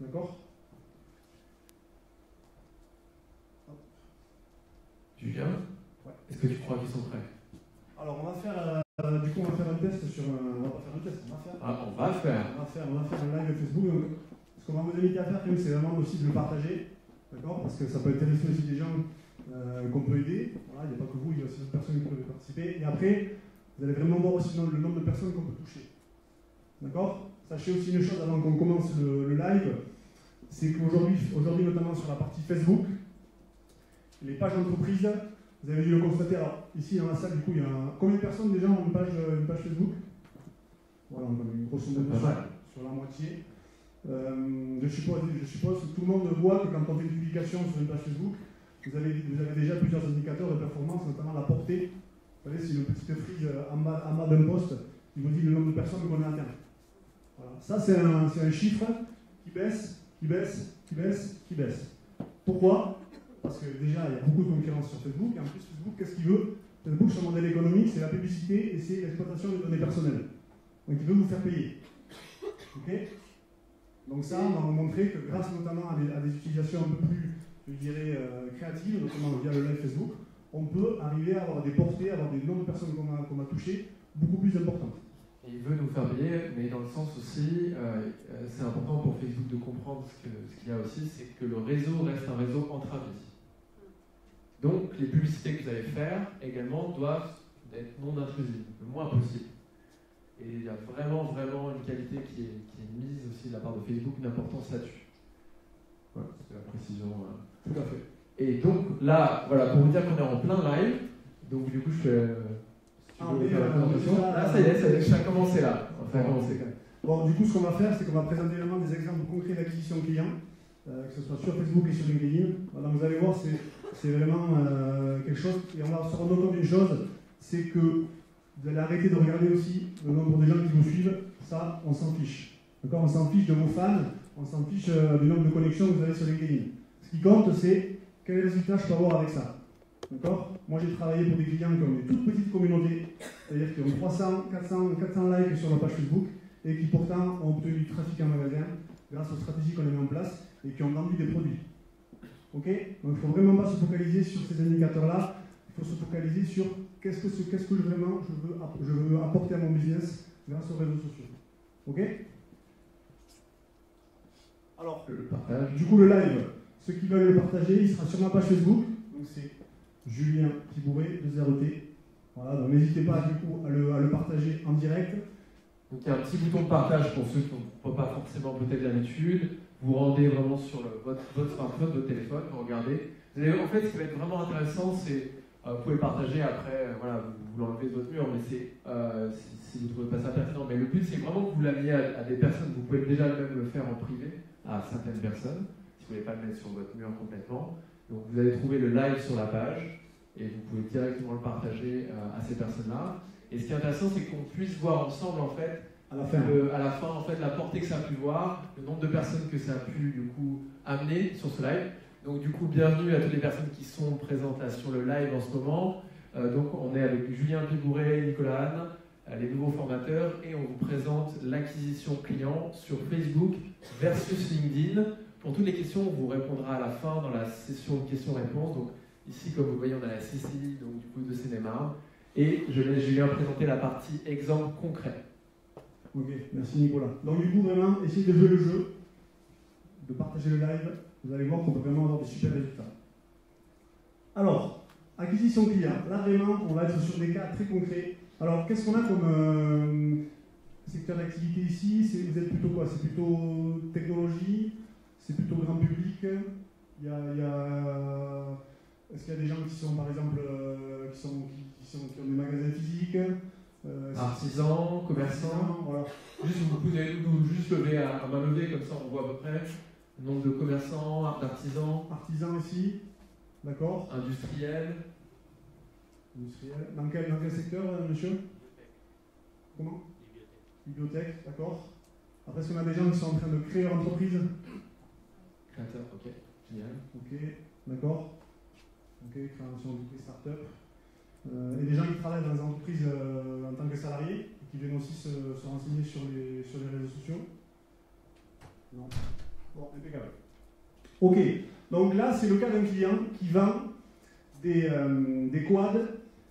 D'accord? Julien, ouais. Est-ce que tu crois qu'ils sont prêts? Alors, on va faire, du coup, on va faire un test sur un... On va pas faire un test, on va faire... Ah, on va faire. On va faire un live Facebook. Donc, ce qu'on va vous inviter à faire, c'est vraiment aussi de le partager. D'accord? Parce que ça peut intéresser aussi des gens qu'on peut aider. Voilà, il n'y a pas que vous, il y a aussi d'autres personnes qui peuvent participer. Et après, vous allez vraiment voir aussi le nombre de personnes qu'on peut toucher. D'accord? Sachez aussi une chose avant qu'on commence le live, c'est qu'aujourd'hui, notamment sur la partie Facebook, les pages d'entreprise, vous avez dû le constater. Alors, ici dans la salle, du coup, il y a combien de personnes déjà ont une page Facebook? Voilà, on a une grosse modo sur la moitié. Je suppose que tout le monde voit que quand on fait une publication sur une page Facebook, vous avez déjà plusieurs indicateurs de performance, notamment la portée. Vous savez, c'est une petite frise en bas d'un poste qui vous dit le nombre de personnes qu'on a atteint. Voilà. Ça, c'est un chiffre qui baisse, qui baisse, qui baisse, qui baisse. Pourquoi? Parce que déjà, il y a beaucoup de concurrence sur Facebook, et en plus, Facebook, qu'est-ce qu'il veut? Facebook, son modèle économique, c'est la publicité et c'est l'exploitation des données personnelles. Donc, il veut vous faire payer. Ok? Donc ça, on va vous montrer que grâce notamment à des utilisations un peu plus, je dirais, créatives, notamment via le live Facebook, on peut arriver à avoir des portées, à avoir des nombres de personnes qu'on va toucher beaucoup plus importantes. Et il veut nous faire payer, mais dans le sens aussi, c'est important pour Facebook de comprendre ce qu'il y a aussi, c'est que le réseau reste un réseau entre amis. Donc les publicités que vous allez faire également doivent être non intrusives, le moins possible. Et il y a vraiment une qualité qui est mise aussi de la part de Facebook, une importance là-dessus. Voilà, c'est la précision. Tout à fait. Et donc là, voilà, pour vous dire qu'on est en plein live, donc du coup je fais... Là, ça y est, ça a commencé là. Bon, du coup, ce qu'on va faire, c'est qu'on va présenter vraiment des exemples concrets d'acquisition client, que ce soit sur Facebook et sur LinkedIn. Voilà, vous allez voir, c'est vraiment quelque chose. Et on va se rendre compte d'une chose, c'est que vous allez arrêter de regarder aussi le nombre de gens qui vous suivent. Ça, on s'en fiche. D'accord? On s'en fiche de vos fans, on s'en fiche du nombre de connexions que vous avez sur LinkedIn. Ce qui compte, c'est quel résultat je peux avoir avec ça. D'accord? Moi, j'ai travaillé pour des clients qui ont des toutes petites communautés, c'est-à-dire qui ont 300, 400 likes sur leur page Facebook et qui pourtant ont obtenu du trafic en magasin grâce aux stratégies qu'on a mis en place et qui ont vendu des produits. Ok? Donc, il ne faut vraiment pas se focaliser sur ces indicateurs-là. Il faut se focaliser sur qu'est-ce que vraiment je veux apporter à mon business grâce aux réseaux sociaux. Ok? Alors, du coup, le live, ceux qui veulent le partager, il sera sur ma page Facebook. Donc, c'est Julien Pibouré, 2RET. Voilà, donc n'hésitez pas du coup à le partager en direct. Donc il y a un petit bouton de partage pour ceux qui n'ont pas forcément peut-être l'habitude. Vous rendez vraiment sur votre smartphone, votre téléphone, vous regardez. En fait, ce qui va être vraiment intéressant, c'est vous pouvez le partager après, voilà, vous l'enlevez de votre mur, mais c'est si vous ne trouvez pas ça pertinent. Mais le but, c'est vraiment que vous l'amiez à des personnes. Vous pouvez déjà même le faire en privé à certaines personnes, si vous ne voulez pas le mettre sur votre mur complètement. Donc vous allez trouver le live sur la page et vous pouvez directement le partager à ces personnes-là. Et ce qui est intéressant, c'est qu'on puisse voir ensemble en fait, à la fin en fait, la portée que ça a pu voir, le nombre de personnes que ça a pu du coup amener sur ce live. Donc du coup, bienvenue à toutes les personnes qui sont présentes là sur le live en ce moment. Donc on est avec Julien Pibouré, Nicolas Anne, les nouveaux formateurs, et on vous présente l'acquisition client sur Facebook versus LinkedIn. Pour toutes les questions, on vous répondra à la fin dans la session de questions-réponses. Donc ici, comme vous voyez, on a la CCI, donc du coup de Seine-et-Marne. Et je laisse Julien présenter la partie exemple concret. Ok, merci Nicolas. Donc du coup, vraiment, essayez de jouer le jeu, de partager le live. Vous allez voir qu'on peut vraiment avoir des super résultats. Alors, acquisition client. Là, vraiment, on va être sur des cas très concrets. Alors, qu'est-ce qu'on a comme secteur d'activité ici? Vous êtes plutôt quoi? C'est plutôt technologie? C'est plutôt grand public? Est-ce qu'il y a des gens qui sont, par exemple, qui ont des magasins physiques? Artisans, commerçants, voilà. Juste, vous pouvez nous juste lever à main levée, comme ça on voit à peu près le nombre de commerçants, d'artisans. Artisans ici, d'accord. Industriels. Dans quel secteur, monsieur? Comment? Bibliothèque, d'accord. Après, est-ce qu'on a des gens qui sont en train de créer leur entreprise? Créateur, ok, génial. Ok, d'accord. Ok, création d'entreprise start-up. Et des gens qui travaillent dans les entreprises en tant que salariés, et qui viennent aussi se renseigner sur les réseaux sociaux? Non. Bon, impeccable. Ok, donc là, c'est le cas d'un client qui vend des quads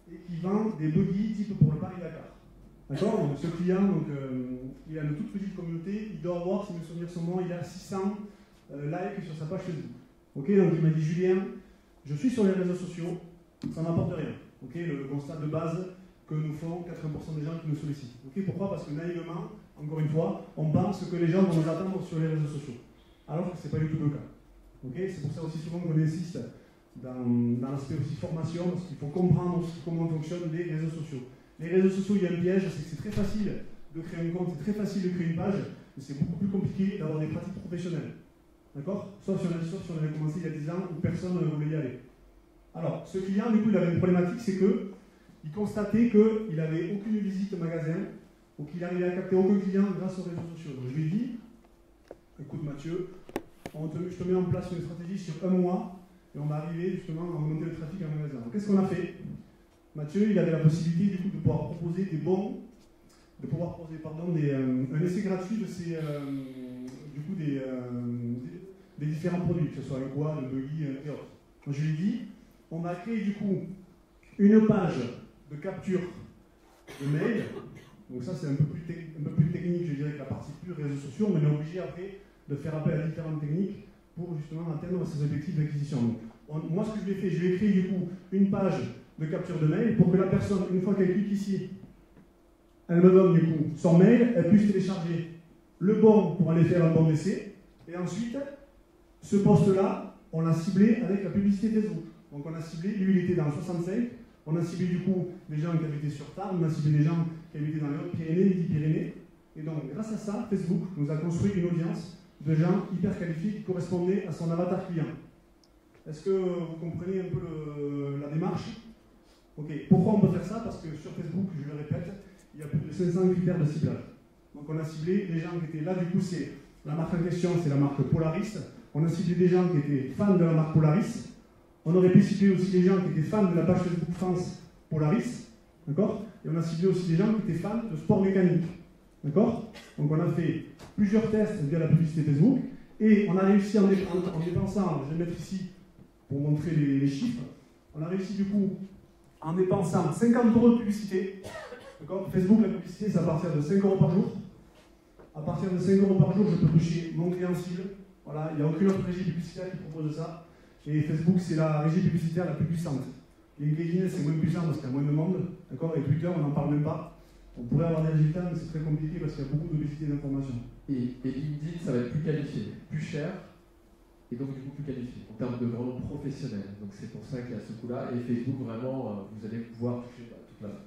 et qui vend des buggy type pour le Paris-Dakar. D'accord. Donc ce client, il a une toute petite communauté, il doit avoir, si mes souvenirs sont bons, il a 600 likes sur sa page Facebook. Ok, donc il m'a dit Julien, je suis sur les réseaux sociaux, ça n'apporte rien. Ok, le constat de base que nous font 80% des gens qui nous sollicitent. Ok, pourquoi? Parce que naïvement, encore une fois, on pense que les gens vont nous attendre sur les réseaux sociaux, alors que ce n'est pas du tout le cas. Ok, c'est pour ça aussi souvent qu'on insiste dans l'aspect aussi formation, parce qu'il faut comprendre aussi comment fonctionnent les réseaux sociaux. Les réseaux sociaux, il y a un piège, c'est que c'est très facile de créer un compte, c'est très facile de créer une page, mais c'est beaucoup plus compliqué d'avoir des pratiques professionnelles. D'accord? Sauf si on avait commencé il y a 10 ans où personne ne voulait y aller. Alors, ce client, du coup, il avait une problématique, c'est qu'il constatait qu'il n'avait aucune visite magasin, ou qu'il n'arrivait à capter aucun client grâce aux réseaux sociaux. Donc je lui ai dit, écoute Mathieu, je te mets en place une stratégie sur un mois, et on va arriver justement à augmenter le trafic en magasin. Donc qu'est-ce qu'on a fait? Mathieu, il avait la possibilité du coup de pouvoir proposer des bons, un essai gratuit de des différents produits, que ce soit le quad, le buggy et autres. Donc je lui ai dit, on va créer du coup une page de capture de mail. Donc ça c'est un peu plus technique, je dirais, que la partie pure réseaux sociaux, mais on est obligé après de faire appel à différentes techniques pour justement atteindre ces objectifs d'acquisition. Moi ce que je lui ai créé du coup une page de capture de mail pour que la personne, une fois qu'elle clique ici, elle me donne du coup son mail, elle puisse télécharger le bon pour aller faire un bon d'essai, et ensuite, ce poste-là, on l'a ciblé avec la publicité Facebook. Donc on a ciblé, lui il était dans le 65, on a ciblé du coup des gens qui habitaient sur Tarbes, on a ciblé des gens qui habitaient dans les Hautes-Pyrénées, les Midi-Pyrénées, et donc grâce à ça, Facebook nous a construit une audience de gens hyper qualifiés qui correspondaient à son avatar client. Est-ce que vous comprenez un peu la démarche? Ok, pourquoi on peut faire ça? Parce que sur Facebook, je le répète, il y a plus de 500 critères de ciblage. Donc on a ciblé les gens qui étaient là, du coup c'est la marque en question, c'est la marque Polaris. On a ciblé des gens qui étaient fans de la marque Polaris. On aurait pu cibler aussi des gens qui étaient fans de la page Facebook France Polaris. D'accord? Et on a ciblé aussi des gens qui étaient fans de sport mécanique. D'accord? Donc on a fait plusieurs tests via la publicité Facebook. Et on a réussi en dépensant, je vais mettre ici pour montrer les chiffres, on a réussi du coup en dépensant 50 € de publicité. D'accord? Facebook, la publicité, c'est à partir de 5 € par jour. À partir de 5 € par jour, je peux toucher mon client cible. Voilà, il n'y a aucune autre régie publicitaire qui propose ça. Et Facebook, c'est la régie publicitaire la plus puissante. LinkedIn, c'est moins puissant parce qu'il y a moins de monde. D'accord? Et Twitter, on n'en parle même pas. On pourrait avoir des résultats, mais c'est très compliqué parce qu'il y a beaucoup d'obésité d'informations. Et LinkedIn, ça va être plus qualifié, plus cher, et donc du coup plus qualifié en termes de vraiment professionnel. Donc c'est pour ça qu'il y a ce coup-là. Et Facebook, vraiment, vous allez pouvoir toucher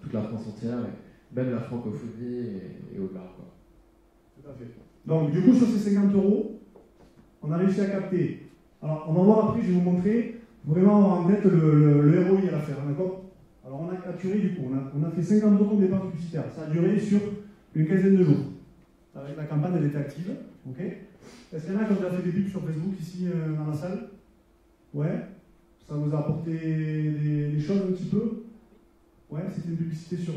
toute la France entière, et même la francophonie et au-delà. Tout à fait. Donc du coup, sur ces 50 €, on a réussi à capter. Alors on va voir après, je vais vous montrer vraiment avoir en tête le ROI à la faire, d'accord? Alors on a capturé du coup, on a fait 50 € de dépenses publicitaires. Ça a duré sur une quinzaine de jours. Avec la campagne, elle était active. Ok? Est-ce qu'il y en a qui ont déjà fait des pubs sur Facebook ici dans la salle? Ouais? Ça vous a apporté des choses un petit peu? Ouais, c'était une publicité sur...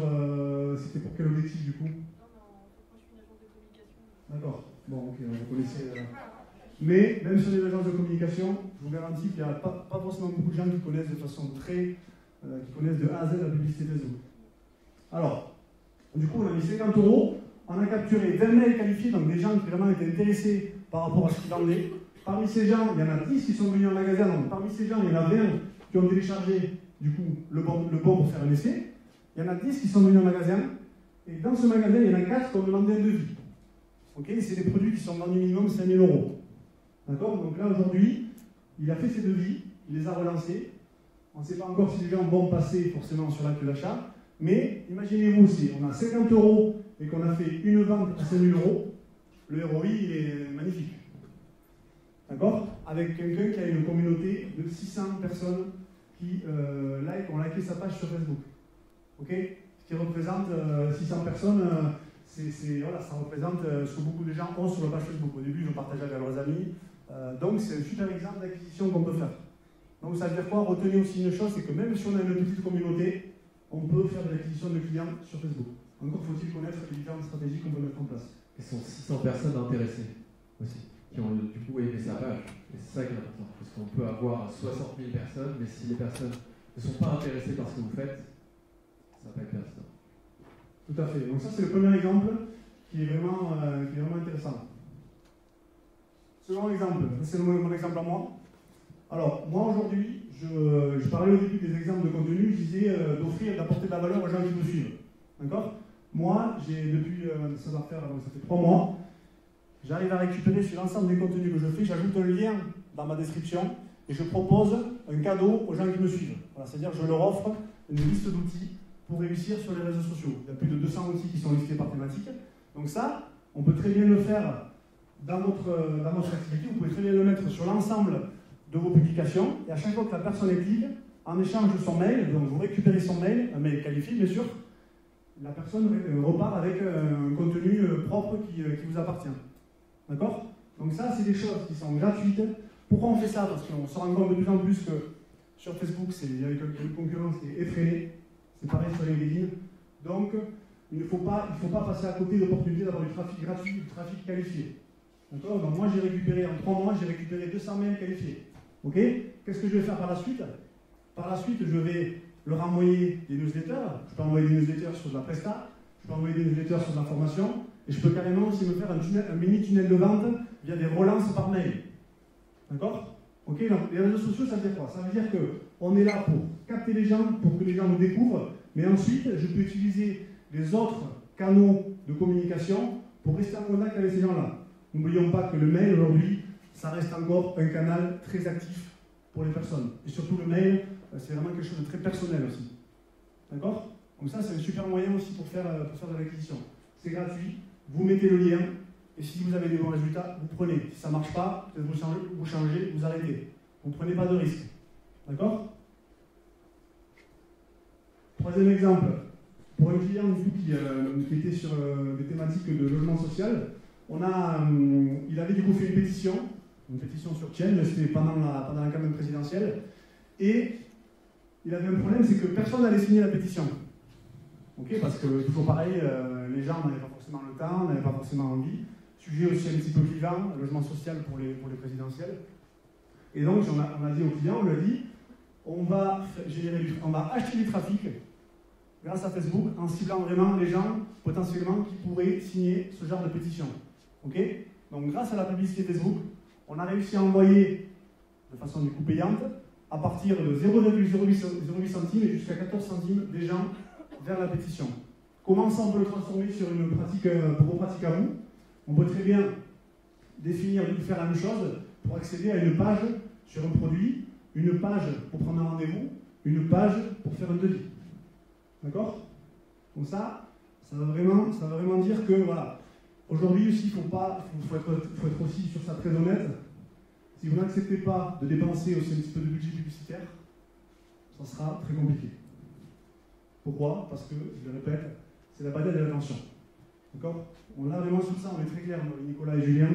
c'était pour quel objectif du coup? Non, moi je suis une agence de communication. D'accord. Bon, ok, vous connaissez... Mais même sur les agences de communication, je vous garantis qu'il n'y a pas forcément beaucoup de gens qui connaissent de façon très... qui connaissent de A à Z la publicité Facebook. Alors, du coup, on a mis 50 €, on a capturé 20 mails qualifiés, donc des gens qui vraiment étaient intéressés par rapport à ce qu'ils vendaient. Parmi ces gens, il y en a 10 qui sont venus en magasin, donc parmi ces gens, il y en a 20 qui ont téléchargé du coup, le bon pour faire un essai. Il y en a 10 qui sont venus en magasin, et dans ce magasin, il y en a 4 qui ont demandé un devis. Ok, c'est des produits qui sont vendus minimum 5 000 €. D'accord? Donc là, aujourd'hui, il a fait ses devis, il les a relancés. On ne sait pas encore si les gens vont passer forcément sur l'acte d'achat, mais imaginez-vous, si on a 50 € et qu'on a fait une vente à 5 000 €, le ROI, il est magnifique. D'accord? Avec quelqu'un qui a une communauté de 600 personnes qui ont liké sa page sur Facebook. Ok? Ce qui représente 600 personnes, voilà, ça représente ce que beaucoup de gens ont sur la page Facebook. Au début, ils ont partagé avec leurs amis. Donc, c'est un super exemple d'acquisition qu'on peut faire. Donc, ça veut dire quoi? Retenez aussi une chose, c'est que même si on a une petite communauté, on peut faire de l'acquisition de clients sur Facebook. Encore faut-il connaître les différentes stratégies qu'on peut mettre en place. Et ce sont 600 personnes intéressées aussi, qui ont du coup aimé sa page. Et c'est ça qui est important. Parce qu'on peut avoir 60 000 personnes, mais si les personnes ne sont pas intéressées par ce que vous faites, ça va pas être pertinent. Tout à fait. Donc ça, c'est le premier exemple qui est vraiment intéressant. Second exemple, c'est mon exemple à moi. Alors, moi aujourd'hui, je parlais au début des exemples de contenu, je disais d'offrir, d'apporter de la valeur aux gens qui me suivent. D'accord? Moi, j'ai depuis, ça va faire, donc ça fait 3 mois, j'arrive à récupérer sur l'ensemble des contenus que je fais, j'ajoute un lien dans ma description et je propose un cadeau aux gens qui me suivent. Voilà, c'est-à-dire que je leur offre une liste d'outils pour réussir sur les réseaux sociaux. Il y a plus de 200 outils qui sont listés par thématique. Donc ça, on peut très bien le faire dans votre activité, vous pouvez très bien le mettre sur l'ensemble de vos publications, et à chaque fois que la personne clique, en échange de son mail, donc vous récupérez son mail, un mail qualifié bien sûr, la personne repart avec un contenu propre qui vous appartient. D'accord? Donc ça, c'est des choses qui sont gratuites. Pourquoi on fait ça? Parce qu'on se rend compte de plus en plus que sur Facebook, il y a une concurrence qui est effrénée. C'est pareil sur LinkedIn. Donc, il ne faut pas passer à côté de l'opportunité d'avoir du trafic gratuit, du trafic qualifié. D'accord? Donc moi, j'ai récupéré, en 3 mois, j'ai récupéré 200 mails qualifiés. Ok? Qu'est-ce que je vais faire par la suite? Par la suite, je vais leur envoyer des newsletters. Je peux envoyer des newsletters sur de la presta, je peux envoyer des newsletters sur de la formation, et je peux carrément aussi me faire un mini tunnel de vente via des relances par mail. D'accord? Ok? Donc les réseaux sociaux, ça veut dire quoi? Ça veut dire qu'on est là pour capter les gens, pour que les gens nous découvrent, mais ensuite, je peux utiliser les autres canaux de communication pour rester en contact avec ces gens-là. N'oublions pas que le mail, aujourd'hui, ça reste encore un canal très actif pour les personnes. Et surtout le mail, c'est vraiment quelque chose de très personnel aussi. D'accord? Donc ça, c'est un super moyen aussi pour faire de l'acquisition. C'est gratuit, vous mettez le lien, et si vous avez des bons résultats, vous prenez. Si ça ne marche pas, peut-être vous changez, vous arrêtez. Vous ne prenez pas de risque. D'accord? Troisième exemple. Pour un client qui était sur des thématiques de logement social, il avait du coup fait une pétition sur Chain, c'était pendant la campagne présidentielle, et il avait un problème, c'est que personne n'allait signer la pétition. Okay, parce que toujours pareil, les gens n'avaient pas forcément le temps, n'avaient pas forcément envie. Sujet aussi un petit peu clivant, logement social pour les présidentielles. Et donc on a dit au client, on lui a dit, on va acheter du trafic grâce à Facebook en ciblant vraiment les gens potentiellement qui pourraient signer ce genre de pétition. Okay? Donc grâce à la publicité Facebook, on a réussi à envoyer de façon du coup payante à partir de 0,08 centimes et jusqu'à 14 centimes des gens vers la pétition. Comment ça on peut le transformer sur une pratique, pour vos pratiques à vous? On peut très bien définir ou faire la même chose pour accéder à une page sur un produit, une page pour prendre un rendez-vous, une page pour faire un devis. D'accord? Donc ça va vraiment dire que voilà. Aujourd'hui aussi, il faut être aussi sur ça très honnête. Si vous n'acceptez pas de dépenser aussi un petit peu de budget publicitaire, ça sera très compliqué. Pourquoi? Parce que, je le répète, c'est la bataille de l'attention. D'accord? On l'a vraiment sur ça, on est très clair, Nicolas et Julien.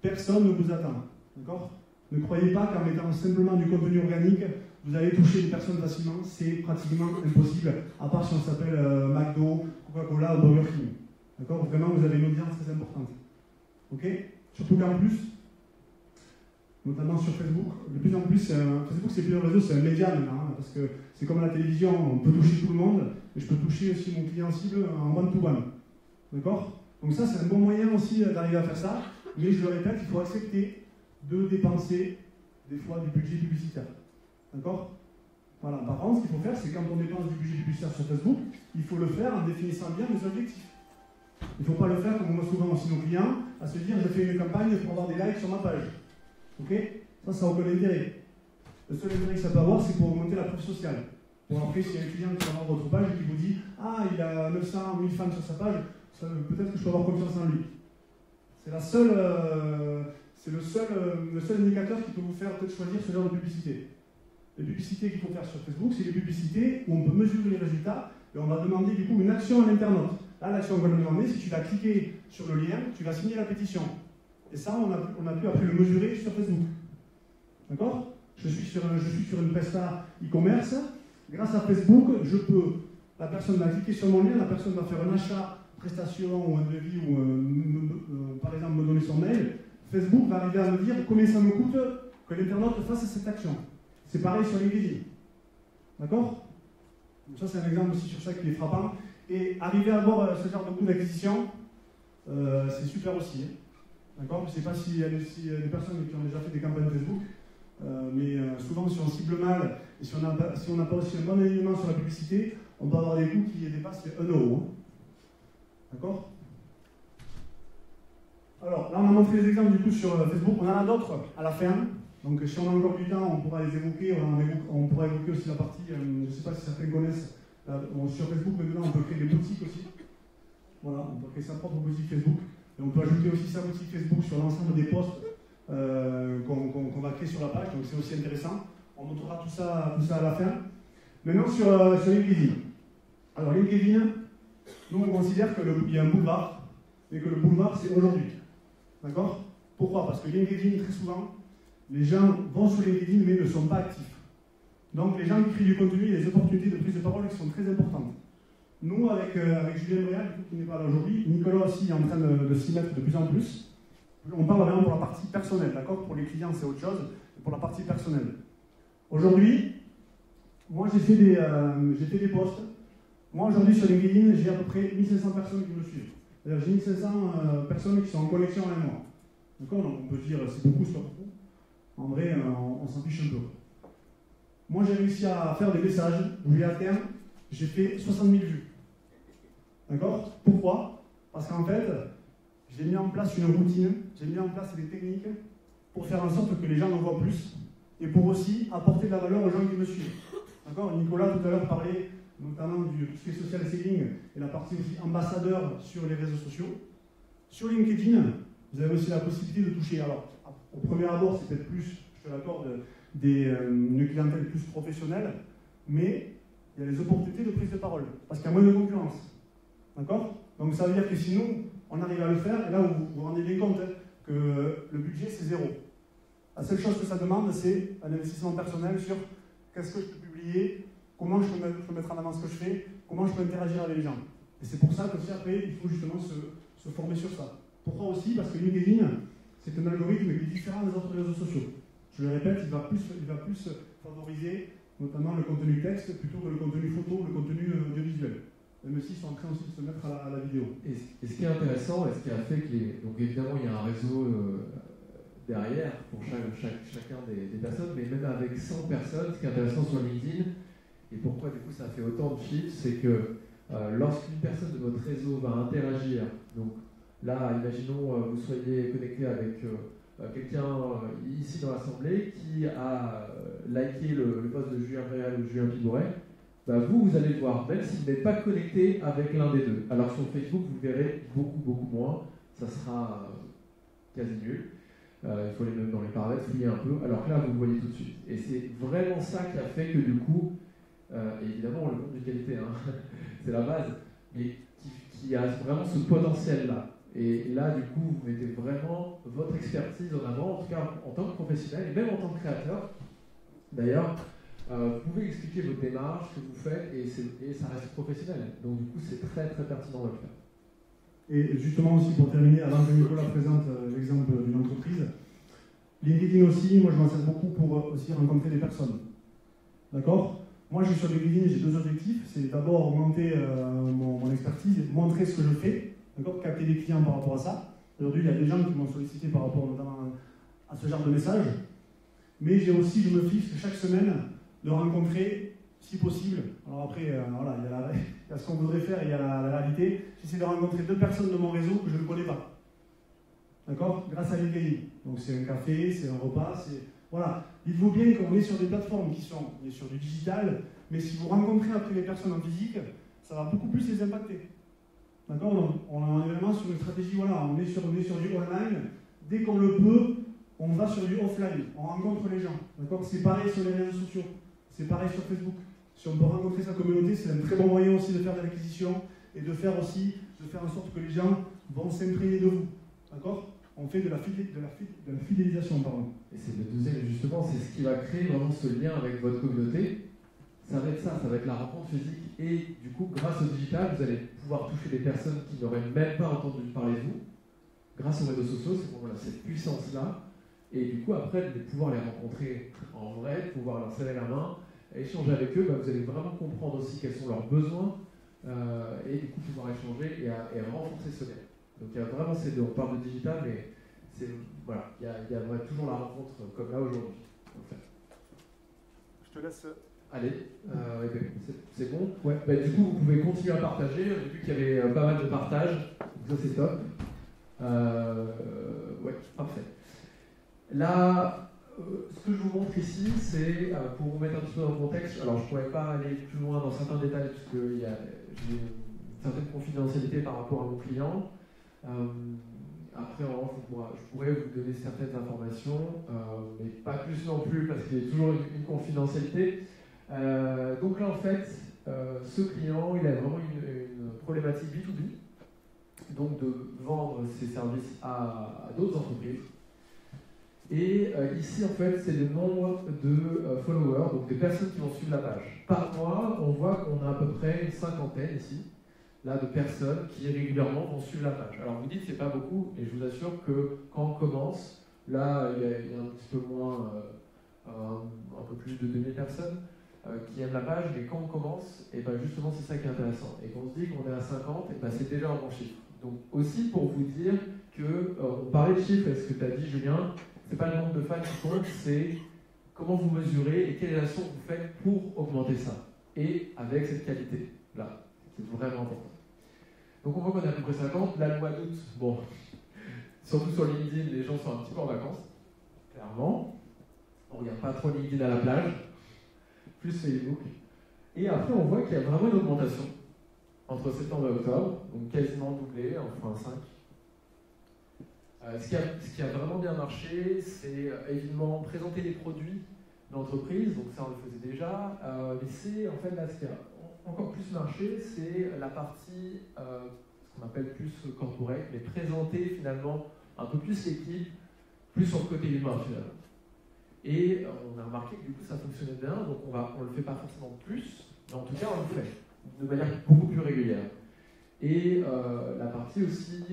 Personne ne vous attend. D'accord? Ne croyez pas qu'en mettant simplement du contenu organique, vous allez toucher les personnes facilement. C'est pratiquement impossible, à part si on s'appelle McDo, Coca-Cola ou Burger King. D'accord? Vraiment, vous avez une audience très importante. Ok? Surtout qu'en plus, notamment sur Facebook, de plus en plus, Facebook c'est plus un réseau, c'est un média maintenant, hein, parce que c'est comme la télévision, on peut toucher tout le monde, et je peux toucher aussi mon client cible en one-to-one. D'accord? Donc ça, c'est un bon moyen aussi d'arriver à faire ça, mais je le répète, il faut accepter de dépenser des fois du budget publicitaire. D'accord? Voilà. Par contre, ce qu'il faut faire, c'est quand on dépense du budget publicitaire sur Facebook, il faut le faire en définissant bien les objectifs. Il ne faut pas le faire, comme on voit souvent aussi nos clients, à se dire je fais une campagne pour avoir des likes sur ma page. Ok? Ça n'a aucun intérêt. Le seul intérêt que ça peut avoir, c'est pour augmenter la preuve sociale. Bon, après, s'il y a un client qui va voir votre page et qui vous dit ah, il a 900 000 fans sur sa page, peut-être que je peux avoir confiance en lui. C'est le seul indicateur qui peut vous faire peut-être choisir ce genre de publicité. Les publicités qu'il faut faire sur Facebook, c'est les publicités où on peut mesurer les résultats et on va demander du coup une action à l'internaute. Là, l'action qu'on va nous demander, si tu vas cliquer sur le lien, tu vas signer la pétition. Et ça, on a pu après le mesurer sur Facebook. D'accord? Je suis sur une presta e-commerce. Grâce à Facebook, la personne va cliquer sur mon lien, la personne va faire un achat, prestation ou un devis, ou par exemple me donner son mail. Facebook va arriver à me dire combien ça me coûte que l'internaute fasse cette action. C'est pareil sur LinkedIn. D'accord? Ça, c'est un exemple aussi sur ça qui est frappant. Et arriver à avoir ce genre de coût d'acquisition, c'est super aussi. Hein. D'accord? Je ne sais pas s'il y a des personnes qui ont déjà fait des campagnes Facebook, mais souvent, si on cible mal et si on n'a pas aussi un bon alignement sur la publicité, on peut avoir des coûts qui dépassent les 1 euro. Hein. D'accord? Alors, là, on a montré les exemples du coup sur Facebook. On en a d'autres à la fin. Donc, si on a encore du temps, on pourra les évoquer. On pourra évoquer aussi la partie, je ne sais pas si certains connaissent, sur Facebook, maintenant, on peut créer des boutiques aussi. Voilà, on peut créer sa propre boutique Facebook. Et on peut ajouter aussi sa boutique Facebook sur l'ensemble des posts qu'on va créer sur la page. Donc, c'est aussi intéressant. On montrera tout ça à la fin. Maintenant, sur LinkedIn. Alors, LinkedIn, nous, on considère qu'il y a un boulevard, mais que le boulevard, c'est aujourd'hui. D'accord? Pourquoi? Parce que LinkedIn, très souvent, les gens vont sur LinkedIn mais ne sont pas actifs. Donc les gens qui créent du contenu, il y a des opportunités de prise de parole qui sont très importantes. Nous, avec Julien Brial, qui n'est pas là aujourd'hui, Nicolas aussi est en train de s'y mettre de plus en plus. On parle vraiment pour la partie personnelle, d'accord? Pour les clients, c'est autre chose, mais pour la partie personnelle. Aujourd'hui, moi j'ai fait des posts. Moi aujourd'hui sur LinkedIn, j'ai à peu près 1500 personnes qui me suivent. C'est-à-dire j'ai 1500 personnes qui sont en connexion avec moi. D'accord? Donc on peut dire c'est beaucoup, c'est pas beaucoup. En vrai, on s'en fiche un peu. Moi, j'ai réussi à faire des messages où, à terme, j'ai fait 60 000 vues. D'accord? Pourquoi? Parce qu'en fait, j'ai mis en place une routine, j'ai mis en place des techniques pour faire en sorte que les gens en voient plus et pour aussi apporter de la valeur aux gens qui me suivent. D'accord? Nicolas, tout à l'heure, parlait notamment du tout ce qui est social selling et la partie aussi ambassadeur sur les réseaux sociaux. Sur LinkedIn, vous avez aussi la possibilité de toucher. Alors, au premier abord, c'est peut-être plus, je te l'accorde, une clientèle plus professionnelle, mais il y a des opportunités de prise de parole, parce qu'il y a moins de concurrence. D'accord? Donc ça veut dire que si nous, on arrive à le faire, et là vous vous rendez bien compte que le budget c'est 0. La seule chose que ça demande, c'est un investissement personnel sur qu'est-ce que je peux publier, comment je peux mettre en avant ce que je fais, comment je peux interagir avec les gens. Et c'est pour ça que si après, il faut justement se former sur ça. Pourquoi aussi? Parce que LinkedIn, c'est un algorithme qui est différent des autres réseaux sociaux. Je le répète, il va plus favoriser notamment le contenu texte plutôt que le contenu photo, le contenu audiovisuel. Même s'ils sont en train aussi de se mettre à la vidéo. Et ce qui est intéressant, et ce qui a fait que donc évidemment il y a un réseau derrière pour chacun des personnes, mais même avec 100 personnes, ce qui est intéressant sur LinkedIn, et pourquoi du coup ça fait autant de chiffres, c'est que lorsqu'une personne de votre réseau va interagir, donc là imaginons vous soyez connecté avec quelqu'un ici dans l'Assemblée qui a liké le post de Julien Brial ou Julien Pigouret, bah vous allez le voir, même si vous n'êtes pas connecté avec l'un des deux. Alors sur Facebook, vous verrez beaucoup moins, ça sera quasi nul. Il faut les mettre dans les paramètres, fouiller un peu, alors que là, vous le voyez tout de suite. Et c'est vraiment ça qui a fait que du coup, évidemment, le compte de qualité, hein, c'est la base, mais qui a vraiment ce potentiel-là. Et là, du coup, vous mettez vraiment votre expertise en avant, en tout cas en tant que professionnel, et même en tant que créateur. D'ailleurs, vous pouvez expliquer votre démarche, ce que vous faites, et ça reste professionnel. Donc du coup, c'est très pertinent de le faire. Et justement aussi, pour terminer, avant que Nicolas présente l'exemple d'une entreprise, LinkedIn aussi, moi je m'en sers beaucoup pour aussi rencontrer des personnes. D'accord? Moi je suis sur LinkedIn, j'ai deux objectifs. C'est d'abord augmenter mon expertise, montrer ce que je fais, d'accord? Capter des clients par rapport à ça. Aujourd'hui, il y a des gens qui m'ont sollicité par rapport notamment à ce genre de message. Mais j'ai aussi, je me fixe chaque semaine de rencontrer, si possible, alors après, voilà, il y a ce qu'on voudrait faire et il y a la réalité, j'essaie de rencontrer 2 personnes de mon réseau que je ne connais pas. D'accord? Grâce à LinkedIn. Donc c'est un café, c'est un repas, c'est... Voilà. Dites-vous bien qu'on est sur des plateformes qui sont sur du digital, mais si vous rencontrez après les personnes en physique, ça va beaucoup plus les impacter. D'accord? Donc on est vraiment sur une stratégie, voilà, on est sur du online, dès qu'on le peut, on va sur du offline, on rencontre les gens. D'accord? C'est pareil sur les réseaux sociaux. C'est pareil sur Facebook. Si on peut rencontrer sa communauté, c'est un très bon moyen aussi de faire de l'acquisition et de faire en sorte que les gens vont s'imprégner de vous. D'accord? On fait de la fidélisation, pardon. Et c'est le deuxième, justement, c'est ce qui va créer vraiment ce lien avec votre communauté. Ça va être ça, ça va être la rencontre physique. Et du coup, grâce au digital, vous allez pouvoir toucher des personnes qui n'auraient même pas entendu parler de vous. grâce aux réseaux sociaux, c'est qu'on a cette puissance-là, et du coup, après, de pouvoir les rencontrer en vrai, de pouvoir leur serrer la main, échanger avec eux, vous allez vraiment comprendre aussi quels sont leurs besoins, et du coup pouvoir échanger et renforcer ce lien. Donc il y a vraiment ces deux, on parle de digital, mais voilà, il y a toujours la rencontre comme là aujourd'hui. Je te laisse. Allez, c'est bon. Ouais. Du coup, vous pouvez continuer à partager. J'ai vu qu'il y avait pas mal de partages, donc ça c'est top. Ouais, parfait. Là, ce que je vous montre ici, c'est pour vous mettre un petit peu dans le contexte. Alors, je ne pourrais pas aller plus loin dans certains détails parce que j'ai une certaine confidentialité par rapport à mon client. Après, en off, je pourrais vous donner certaines informations, mais pas plus non plus parce qu'il y a toujours une confidentialité. Donc là, en fait, ce client, il a vraiment une problématique B2B, donc de vendre ses services à d'autres entreprises. Et ici, en fait, c'est le nombre de followers, donc des personnes qui vont suivre la page. Par mois, on voit qu'on a à peu près une cinquantaine ici, là, de personnes qui régulièrement vont suivre la page. Alors vous dites c'est pas beaucoup, et je vous assure que quand on commence, là, il y a un petit peu moins, un peu plus de 2000 personnes qui aiment la page, mais quand on commence, et ben justement c'est ça qui est intéressant. Et quand on se dit qu'on est à 50, et ben c'est déjà un bon chiffre. Donc aussi pour vous dire que, on parlait de chiffres, est-ce que tu as dit Julien, c'est pas le nombre de fans qui compte, c'est comment vous mesurez et quelle est l'action que vous faites pour augmenter ça. Et avec cette qualité-là, c'est vraiment important. Donc on voit qu'on est à peu près 50. Là, le mois d'août, bon, surtout sur LinkedIn, les gens sont un petit peu en vacances, clairement. On regarde pas trop LinkedIn à la plage, plus Facebook. Et après, on voit qu'il y a vraiment une augmentation entre septembre et octobre, donc quasiment doublé, enfin 5. Ce qui a vraiment bien marché, c'est évidemment présenter les produits d'entreprise, donc ça on le faisait déjà, mais c'est en fait là ce qui a encore plus marché, c'est la partie, ce qu'on appelle plus corporate, mais présenter finalement un peu plus l'équipe, plus sur le côté humain finalement. Et on a remarqué que du coup ça fonctionnait bien, donc on le fait pas forcément plus, mais en tout cas on le fait de manière beaucoup plus régulière. Et la partie aussi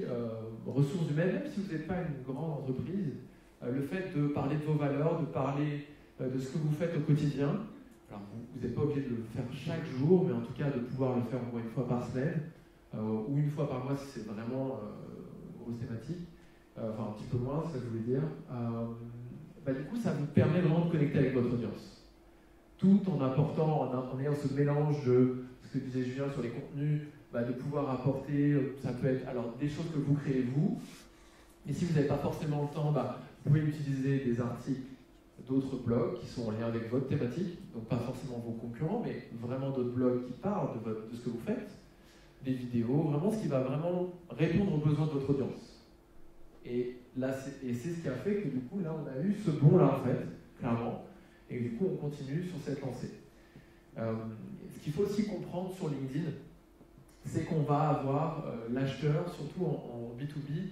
ressources humaines, même si vous n'êtes pas une grande entreprise, le fait de parler de vos valeurs, de parler de ce que vous faites au quotidien. Alors vous n'êtes pas obligé de le faire chaque jour, mais en tout cas de pouvoir le faire au moins une fois par semaine, ou une fois par mois si c'est vraiment une grosse thématique, enfin un petit peu moins, ça je voulais dire. Du coup ça vous permet vraiment de connecter avec votre audience. Tout en apportant, en ayant ce mélange de ce que disait Julien sur les contenus, de pouvoir apporter, ça peut être alors des choses que vous créez vous, mais si vous n'avez pas forcément le temps, vous pouvez utiliser des articles d'autres blogs qui sont en lien avec votre thématique, donc pas forcément vos concurrents, mais vraiment d'autres blogs qui parlent de ce que vous faites, des vidéos, vraiment ce qui va vraiment répondre aux besoins de votre audience. Et c'est ce qui a fait que du coup, là, on a eu ce bond-là, en fait, clairement, et du coup, on continue sur cette lancée. Ce qu'il faut aussi comprendre sur LinkedIn, c'est qu'on va avoir l'acheteur, surtout en B2B,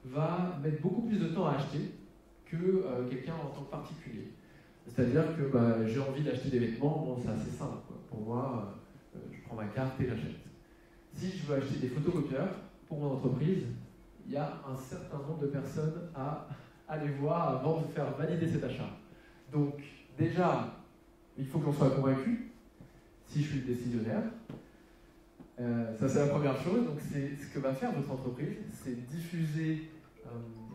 va mettre beaucoup plus de temps à acheter que quelqu'un en tant que particulier. C'est-à-dire que j'ai envie d'acheter des vêtements, bon, c'est assez simple, quoi. Pour moi, je prends ma carte et j'achète. Si je veux acheter des photocopieurs pour mon entreprise, il y a un certain nombre de personnes à aller voir avant de faire valider cet achat. Donc déjà, il faut que j'en sois convaincu, si je suis le décisionnaire. Ça c'est la première chose, donc c'est ce que va faire votre entreprise, c'est diffuser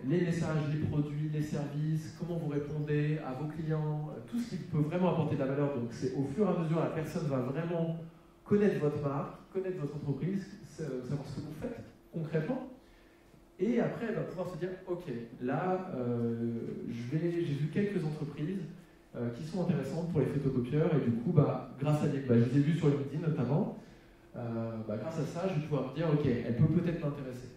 les messages, les produits, les services, comment vous répondez à vos clients, tout ce qui peut vraiment apporter de la valeur. Donc c'est au fur et à mesure, la personne va vraiment connaître votre marque, connaître votre entreprise, savoir ce que vous faites concrètement. Et après, elle va pouvoir se dire, ok, là, j'ai vu quelques entreprises qui sont intéressantes pour les photocopieurs, et du coup, grâce à je les ai vus sur LinkedIn notamment, grâce à ça, je vais pouvoir me dire, ok, elle peut peut-être m'intéresser.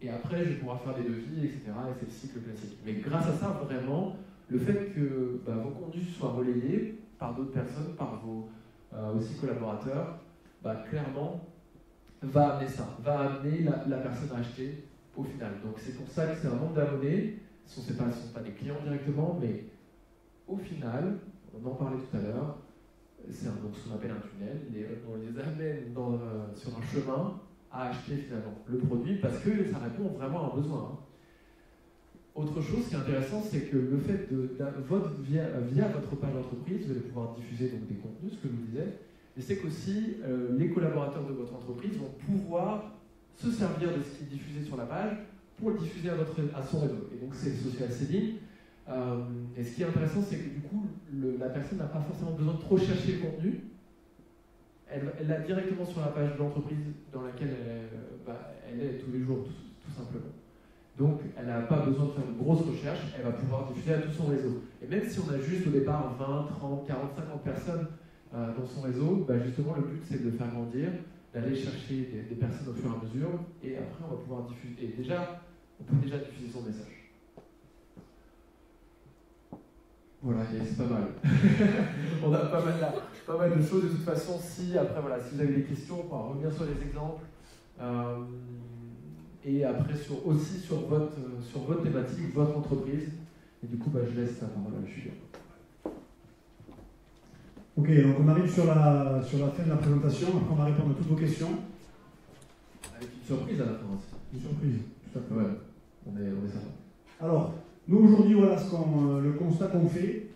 Et après, je vais pouvoir faire des devis, etc. Et c'est le cycle classique. Mais grâce à ça, vraiment, le fait que vos contenus soient relayés par d'autres personnes, par vos aussi collaborateurs, clairement, va amener ça, va amener la personne à acheter au final. Donc c'est pour ça que c'est un nombre d'abonnés. Ce ne sont pas des clients directement, mais au final, on en parlait tout à l'heure, c'est ce qu'on appelle un tunnel. On les amène sur un chemin à acheter finalement le produit parce que ça répond vraiment à un besoin. Autre chose qui est intéressant, c'est que le fait via votre page d'entreprise, vous allez pouvoir diffuser donc, des contenus, ce que je vous disais, et c'est qu'aussi les collaborateurs de votre entreprise vont pouvoir se servir de ce qui est diffusé sur la page pour le diffuser à son réseau. Et donc c'est social selling. Et ce qui est intéressant, c'est que du coup, la personne n'a pas forcément besoin de trop chercher le contenu. Elle l'a directement sur la page de l'entreprise dans laquelle elle est tous les jours, tout simplement. Donc, elle n'a pas besoin de faire une grosse recherche, elle va pouvoir diffuser à tout son réseau. Et même si on a juste au départ 20, 30, 40, 50 personnes dans son réseau, justement, le but, c'est de le faire grandir, d'aller chercher des personnes au fur et à mesure, et après, on va pouvoir diffuser. Et déjà, on peut déjà diffuser son message. Voilà, c'est pas mal. On a pas mal de choses. De toute façon, si vous avez des questions, on pourra revenir sur les exemples. Et après, aussi sur votre thématique, votre entreprise. Et du coup, je laisse la parole à Julien. Ok, donc on arrive sur la fin de la présentation. Après, on va répondre à toutes vos questions. Avec une surprise à la fin aussi. Une surprise, tout à fait. Ouais, on est sympa. Alors, nous aujourd'hui, voilà le constat qu'on fait,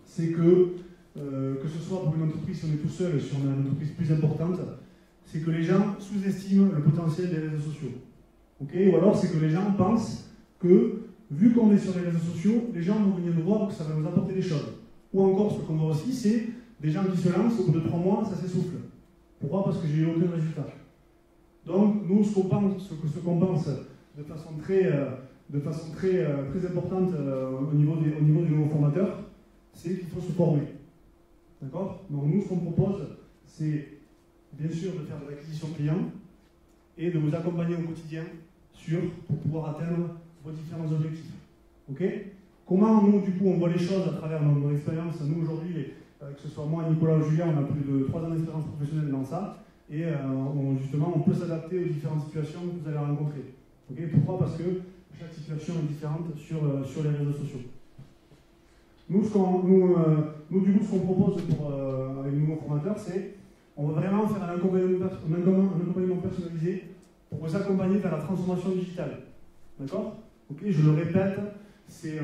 c'est que ce soit pour une entreprise, si on est tout seul, si on a une entreprise plus importante, c'est que les gens sous-estiment le potentiel des réseaux sociaux. Okay, ou alors c'est que les gens pensent que, vu qu'on est sur les réseaux sociaux, les gens vont venir nous voir que ça va nous apporter des choses. Ou encore, ce qu'on voit aussi, c'est des gens qui se lancent, au bout de 3 mois, ça s'essouffle. Pourquoi? Parce que j'ai eu aucun résultat. Donc, nous, ce qu'on pense de façon très importante au niveau des nouveaux formateurs, c'est qu'il faut se former. D'accord? Donc, nous, ce qu'on propose, c'est bien sûr de faire de l'acquisition client et de vous accompagner au quotidien pour pouvoir atteindre vos différents objectifs. Ok? Comment nous, du coup, on voit les choses à travers notre expérience? Nous, aujourd'hui, que ce soit moi, Nicolas ou Julien, on a plus de 3 ans d'expérience professionnelle dans ça. Et justement, on peut s'adapter aux différentes situations que vous allez rencontrer. Okay? Pourquoi? Parce que chaque situation est différente sur les réseaux sociaux. Nous, du coup, ce qu'on propose avec nos nouveaux formateurs, c'est on va vraiment faire un accompagnement personnalisé pour vous accompagner vers la transformation digitale. D'accord? Ok, je le répète, il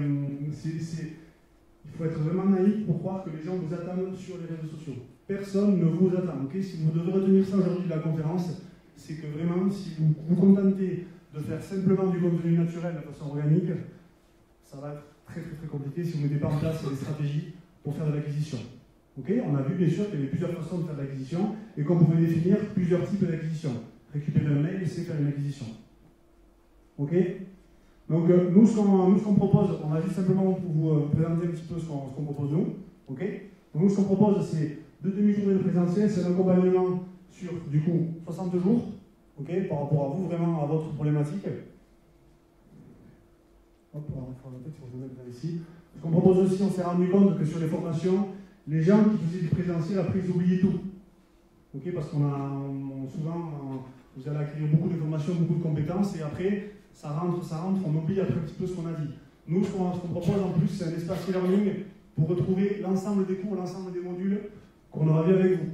faut être vraiment naïf pour croire que les gens vous attendent sur les réseaux sociaux. Personne ne vous attend. Okay? Si vous devez retenir ça aujourd'hui de la conférence, c'est que vraiment, si vous vous contentez de faire simplement du contenu naturel de façon organique, ça va être très compliqué si vous ne mettez pas en place des stratégies pour faire de l'acquisition. Okay? On a vu bien sûr qu'il y avait plusieurs façons de faire de l'acquisition et qu'on pouvait définir plusieurs types d'acquisition. Récupérer un mail et c'est faire une acquisition. Ok? Donc nous, ce qu'on propose, on va juste simplement pour vous présenter un petit peu ce qu'on propose nous. Ok? Donc nous, ce qu'on propose, c'est 2 demi-journées de présentiel, c'est un accompagnement sur, du coup, 60 jours, ok, par rapport à vous, vraiment à votre problématique. Hop, on va faire la tête, on va se mettre ici. Ce qu'on propose aussi, on s'est rendu compte que sur les formations, les gens qui faisaient du présentiel, après, ils oubliaient tout. Ok, parce qu'on a souvent, vous allez acquérir beaucoup d'informations, beaucoup de compétences, et après, ça rentre, on oublie après un petit peu ce qu'on a dit. Nous, ce qu'on propose en plus, c'est un espace e-learning pour retrouver l'ensemble des cours, l'ensemble des modules qu'on aura vu avec vous.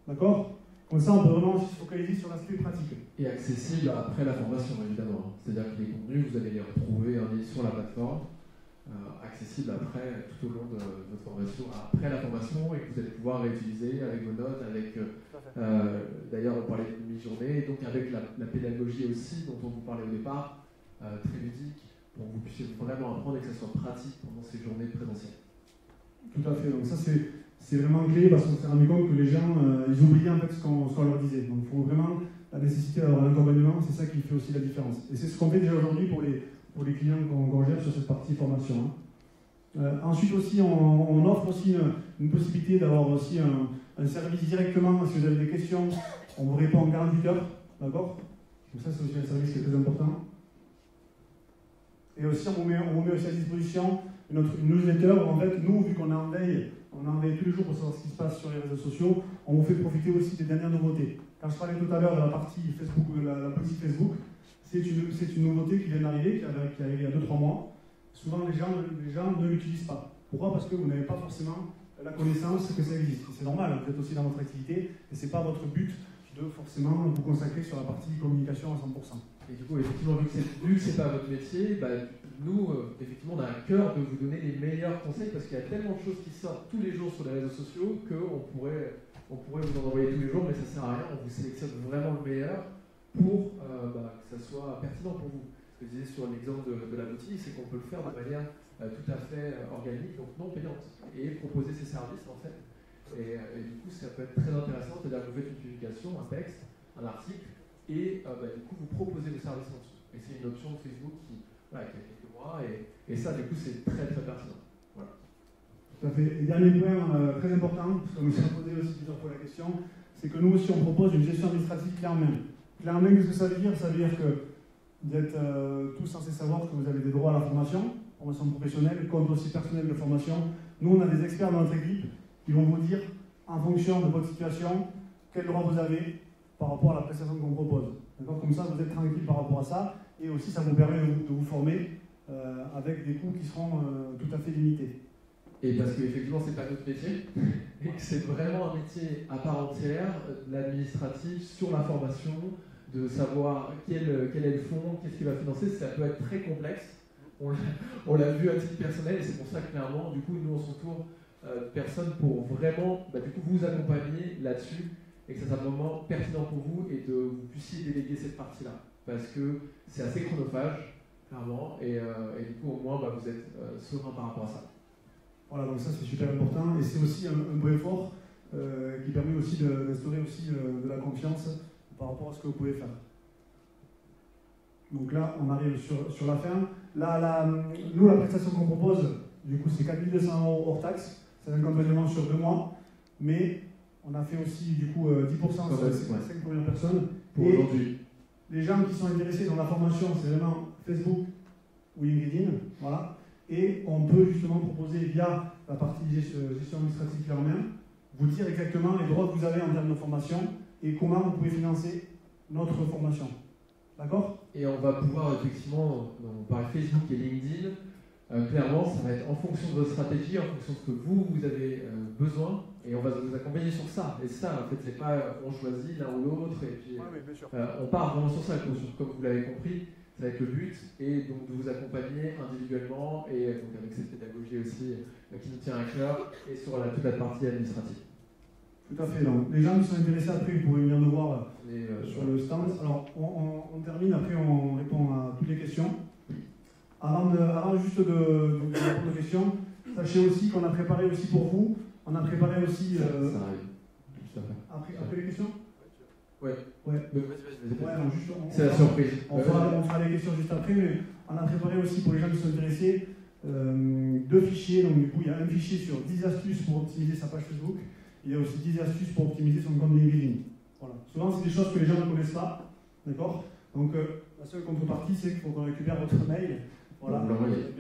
D'accord? Comme ça, on peut vraiment se focaliser sur l'aspect pratique. Et accessible après la formation, évidemment. C'est-à-dire que les contenus, vous allez les retrouver en ligne sur la plateforme, accessible après, tout au long de votre formation, après la formation, et que vous allez pouvoir réutiliser avec vos notes, avec, d'ailleurs, on parlait de demi-journée, donc avec la pédagogie aussi, dont on vous parlait au départ, très ludique, pour que vous puissiez vraiment apprendre et que ça soit pratique pendant ces journées présentielles. Tout à fait, donc ça c'est vraiment clé parce qu'on s'est rendu compte que les gens, ils oubliaient en fait ce qu'on leur disait. Donc il faut vraiment la nécessité d'avoir un accompagnement, c'est ça qui fait aussi la différence. Et c'est ce qu'on fait déjà aujourd'hui pour les clients qu'on gère sur cette partie formation. Ensuite aussi, on offre aussi une possibilité d'avoir aussi un service directement. Si vous avez des questions, on vous répond en 48 heures, d'accord? Donc ça c'est aussi un service qui est très important. Et aussi on vous met aussi à disposition une newsletter où en fait nous, vu qu'on est en veille tous les jours pour savoir ce qui se passe sur les réseaux sociaux, on vous fait profiter aussi des dernières nouveautés. Quand je parlais tout à l'heure de la partie Facebook, la politique Facebook, c'est une nouveauté qui vient d'arriver, qui est arrivée il y a 2-3 mois. Souvent les gens ne l'utilisent pas. Pourquoi? Parce que vous n'avez pas forcément la connaissance que ça existe. C'est normal, vous êtes aussi dans votre activité, et ce n'est pas votre but de forcément vous consacrer sur la partie communication à 100%. Et du coup, effectivement, vu que c'est pas votre métier, bah, nous, effectivement, on a à cœur de vous donner les meilleurs conseils parce qu'il y a tellement de choses qui sortent tous les jours sur les réseaux sociaux qu'on pourrait vous en envoyer tous les jours, mais ça sert à rien. On vous sélectionne vraiment le meilleur pour que ça soit pertinent pour vous. Ce que je disais sur l'exemple de la boutique, c'est qu'on peut le faire de manière tout à fait organique, donc non payante, et proposer ses services en fait. Et du coup, ça peut être très intéressant, c'est-à-dire que vous faites une publication, un texte, un article, et du coup, vous proposez le service en dessous. Et c'est une option de Facebook qui a quelques mois, et ça, du coup, c'est très très pertinent. Voilà. Tout à fait. Et dernier point très important, parce qu'on nous a posé aussi plusieurs fois la question, c'est que nous aussi, on propose une gestion administrative clé en main. Clé en main, qu'est-ce que ça veut dire? Ça veut dire que vous êtes tous censés savoir que vous avez des droits à la formation professionnelle, compte aussi personnel de formation. Nous, on a des experts dans notre équipe qui vont vous dire, en fonction de votre situation, quel droit vous avez par rapport à la prestation qu'on propose. Comme ça, vous êtes tranquille par rapport à ça, et aussi ça vous permet de vous former avec des coûts qui seront tout à fait limités. Et parce qu'effectivement, c'est pas notre métier, et que c'est vraiment un métier à part entière, l'administratif, sur la formation, de savoir quel est le fonds, qu'est-ce qu'il va financer, ça peut être très complexe. On l'a vu à titre personnel, et c'est pour ça que clairement, du coup, nous on s'entoure de personnes pour vraiment du coup, vous accompagner là-dessus, et que ça soit vraiment pertinent pour vous, et que vous puissiez déléguer cette partie-là. Parce que c'est assez chronophage, clairement, et du coup, au moins, vous êtes serein par rapport à ça. Voilà, donc ça c'est super important, et c'est aussi un point fort qui permet aussi d'instaurer aussi de la confiance par rapport à ce que vous pouvez faire. Donc là, on arrive sur la fin. Là, nous, la prestation qu'on propose, du coup, c'est 4 200 € hors taxe. C'est un accompagnement sur 2 mois, mais on a fait aussi, du coup, 10% sur les 5 premières personnes. Pour aujourd'hui. Les gens qui sont intéressés dans la formation, c'est vraiment Facebook ou LinkedIn, voilà. Et on peut justement proposer via la partie gestion administrative clé en main, vous dire exactement les droits que vous avez en termes de formation et comment vous pouvez financer notre formation. D'accord? Et on va pouvoir effectivement, on parle Facebook et LinkedIn, clairement ça va être en fonction de votre stratégie, en fonction de ce que vous avez besoin, et on va vous accompagner sur ça. Et ça, en fait, c'est pas on choisit l'un ou l'autre, et puis on part vraiment sur ça, comme vous l'avez compris, ça va être le but, et donc de vous accompagner individuellement, et donc avec cette pédagogie aussi qui nous tient à cœur, et sur toute la partie administrative. Tout à fait. Donc, les gens qui sont intéressés, après, vous pouvez venir nous voir sur le stand. Alors, on termine, après on répond à toutes les questions. Avant juste de répondre aux questions, sachez aussi qu'on a préparé aussi pour vous, on a préparé aussi... ça arrive. Après les questions? Ouais. Vas-y. C'est la surprise. On fera les questions juste après, mais on a préparé aussi pour les gens qui sont intéressés 2 fichiers. Donc, du coup, il y a un fichier sur 10 astuces pour optimiser sa page Facebook. Il y a aussi 10 astuces pour optimiser son compte LinkedIn. Voilà. Souvent, c'est des choses que les gens ne connaissent pas. D'accord? Donc, la seule contrepartie, c'est qu'il faut qu'on récupère votre mail. Voilà. L'enjeu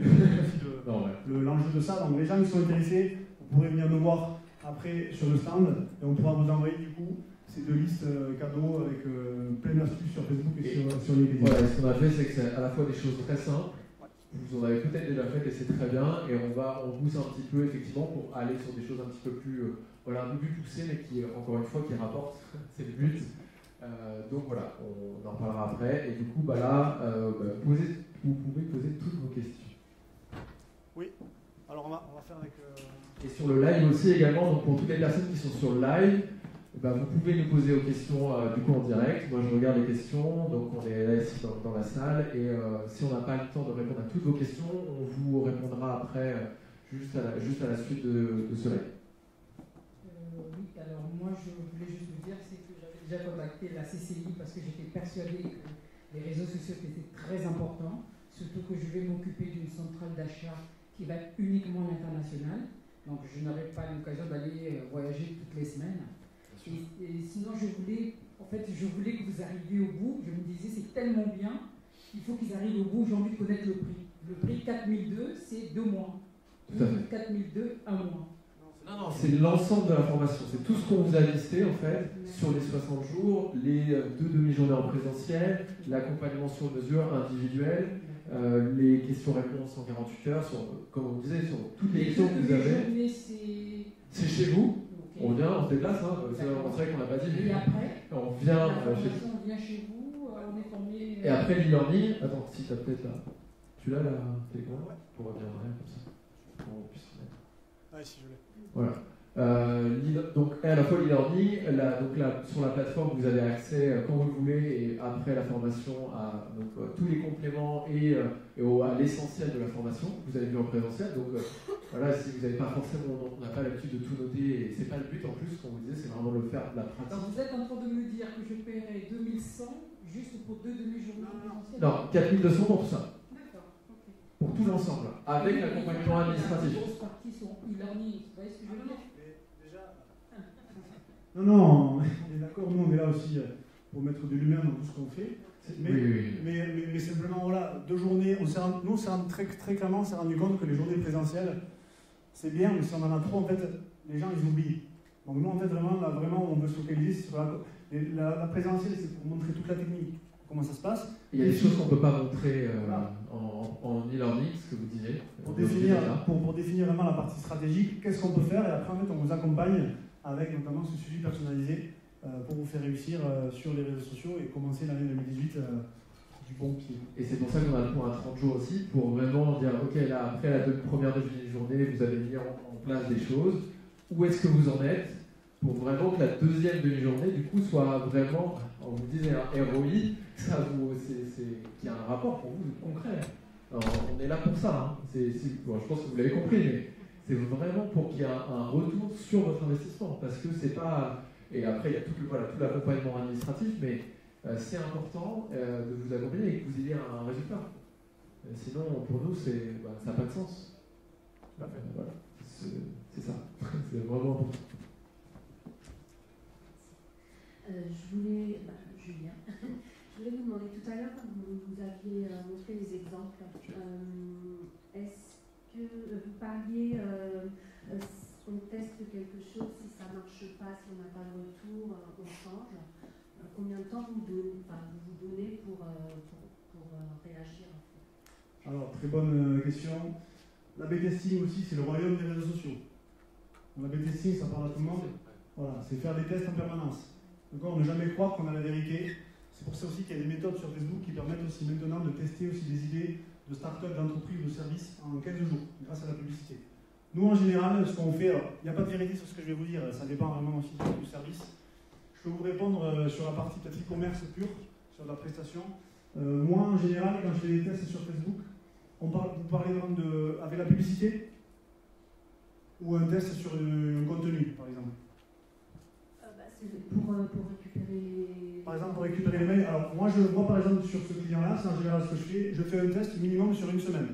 de ça. Donc, les gens qui sont intéressés, vous pourrez venir nous voir après sur le stand et on pourra vous envoyer du coup ces 2 listes cadeaux avec plein d'astuces sur Facebook et sur LinkedIn. Voilà, ce qu'on a fait, c'est que c'est à la fois des choses très simples. Vous en avez peut-être déjà fait et c'est très bien. Et on pousse un petit peu effectivement pour aller sur des choses un petit peu plus. Un peu plus poussé, mais qui, encore une fois, qui rapporte, c'est le but. Donc voilà, on en reparlera après. Et du coup, vous pouvez poser toutes vos questions. Oui, alors on va faire avec... Et sur le live aussi également, donc pour toutes les personnes qui sont sur le live, vous pouvez nous poser vos questions du coup en direct. Moi je regarde les questions, donc on est là ici dans la salle. Et si on n'a pas le temps de répondre à toutes vos questions, on vous répondra après, juste à la suite de ce live. Oui, alors moi je voulais juste vous dire, c'est que j'avais déjà contacté la CCI parce que j'étais persuadée que les réseaux sociaux étaient très importants, surtout que je vais m'occuper d'une centrale d'achat qui va être uniquement internationale, donc je n'aurai pas l'occasion d'aller voyager toutes les semaines. Et sinon je voulais que vous arriviez au bout, je me disais c'est tellement bien, il faut qu'ils arrivent au bout, j'ai envie de connaître le prix. Le prix 4002, c'est 2 mois. Tout à fait. 4002, 1 mois. Non, c'est l'ensemble de la formation. C'est tout ce qu'on vous a listé en fait sur les 60 jours, les 2 demi-journées en présentiel, l'accompagnement sur mesure individuel, les questions-réponses en 48 heures, comme on disait, sur toutes les questions que vous avez. C'est C'est chez vous. Ok. On vient, on se déplace, hein. C'est vrai qu'on n'a pas dit, Et mais après, on vient la chez formation, on vient chez vous, on est formé. Et après l'e-learning, attends, si tu as peut-être là. Tu l'as la télécommande pour revenir en arrière comme ça. Pour qu'on puisse mettre. Ah, si je l'ai. Voilà. Donc à la fois l'e-learning, donc là, sur la plateforme vous avez accès quand vous le voulez et après la formation à donc, tous les compléments et à l'essentiel de la formation. Vous avez vu en présentiel, donc voilà, si vous n'avez pas forcément, on n'a pas l'habitude de tout noter et c'est pas le but en plus, comme vous disiez, c'est vraiment le faire de la pratique. Alors vous êtes en train de me dire que je paierai 2100 juste pour 2 demi-journées présentielles? Non, 4200 pour tout ça, D'accord, ok. pour tout l'ensemble, avec l'accompagnement administratif. Les grosses parties sont e-learning, vous voyez ce que je veux dire? Non, non, on est d'accord, nous on est là aussi pour mettre de l'humain dans tout ce qu'on fait. Mais, mais simplement, voilà, 2 journées, nous, très clairement, on s'est rendu compte que les journées présentielles, c'est bien, mais si on en a trop, en fait, les gens, ils oublient. Donc nous, en fait, vraiment, là, on veut se focaliser sur la présentielle, c'est pour montrer toute la technique, comment ça se passe. Il y a des choses qu'on ne peut pas montrer en e-learning, ce que vous disiez. Pour définir vraiment la partie stratégique, qu'est-ce qu'on peut faire, et après, en fait, on vous accompagne avec notamment ce suivi personnalisé pour vous faire réussir sur les réseaux sociaux et commencer l'année 2018 du bon pied. Et c'est pour ça qu'on a le point à 30 jours aussi, pour vraiment dire, ok, là, après la première demi-journée, vous avez mis en place des choses, où est-ce que vous en êtes, pour vraiment que la deuxième demi-journée, du coup, soit vraiment, on vous disait, un ROI, qu'il y a un rapport pour vous concret. Alors, on est là pour ça, hein. Bon, je pense que vous l'avez compris, mais c'est vraiment pour qu'il y ait un retour sur votre investissement, parce que c'est pas... Et après, il y a tout l'accompagnement administratif, mais c'est important de vous accompagner et que vous ayez un résultat. Sinon, pour nous, ça n'a pas de sens. Voilà. C'est ça. C'est vraiment important. Julien, je voulais vous demander tout à l'heure, vous aviez montré les exemples. Est-ce que vous parliez, on teste quelque chose, si ça ne marche pas, si on n'a pas de retour, on change. Combien de temps vous donnez pour réagir en fait? Alors, très bonne question. L'A/B testing aussi, c'est le royaume des réseaux sociaux. L'A/B testing, ça parle à tout le monde. Voilà, c'est faire des tests en permanence. D'accord, ne jamais croire qu'on a la vérité. C'est pour ça aussi qu'il y a des méthodes sur Facebook qui permettent aussi maintenant de tester aussi des idées de start-up, d'entreprise, de services en 15 jours, grâce à la publicité. Nous, en général, ce qu'on fait, il n'y a pas de vérité sur ce que je vais vous dire, ça dépend vraiment aussi du service. Je peux vous répondre sur la partie peut-être e-commerce pure, sur la prestation. Moi, en général, quand je fais des tests sur Facebook, vous parlez vraiment avec la publicité ou un test sur un contenu, par exemple. Pour récupérer... Par exemple, pour récupérer les mails. Alors, moi, je vois par exemple sur ce client-là, c'est en général ce que je fais un test minimum sur 1 semaine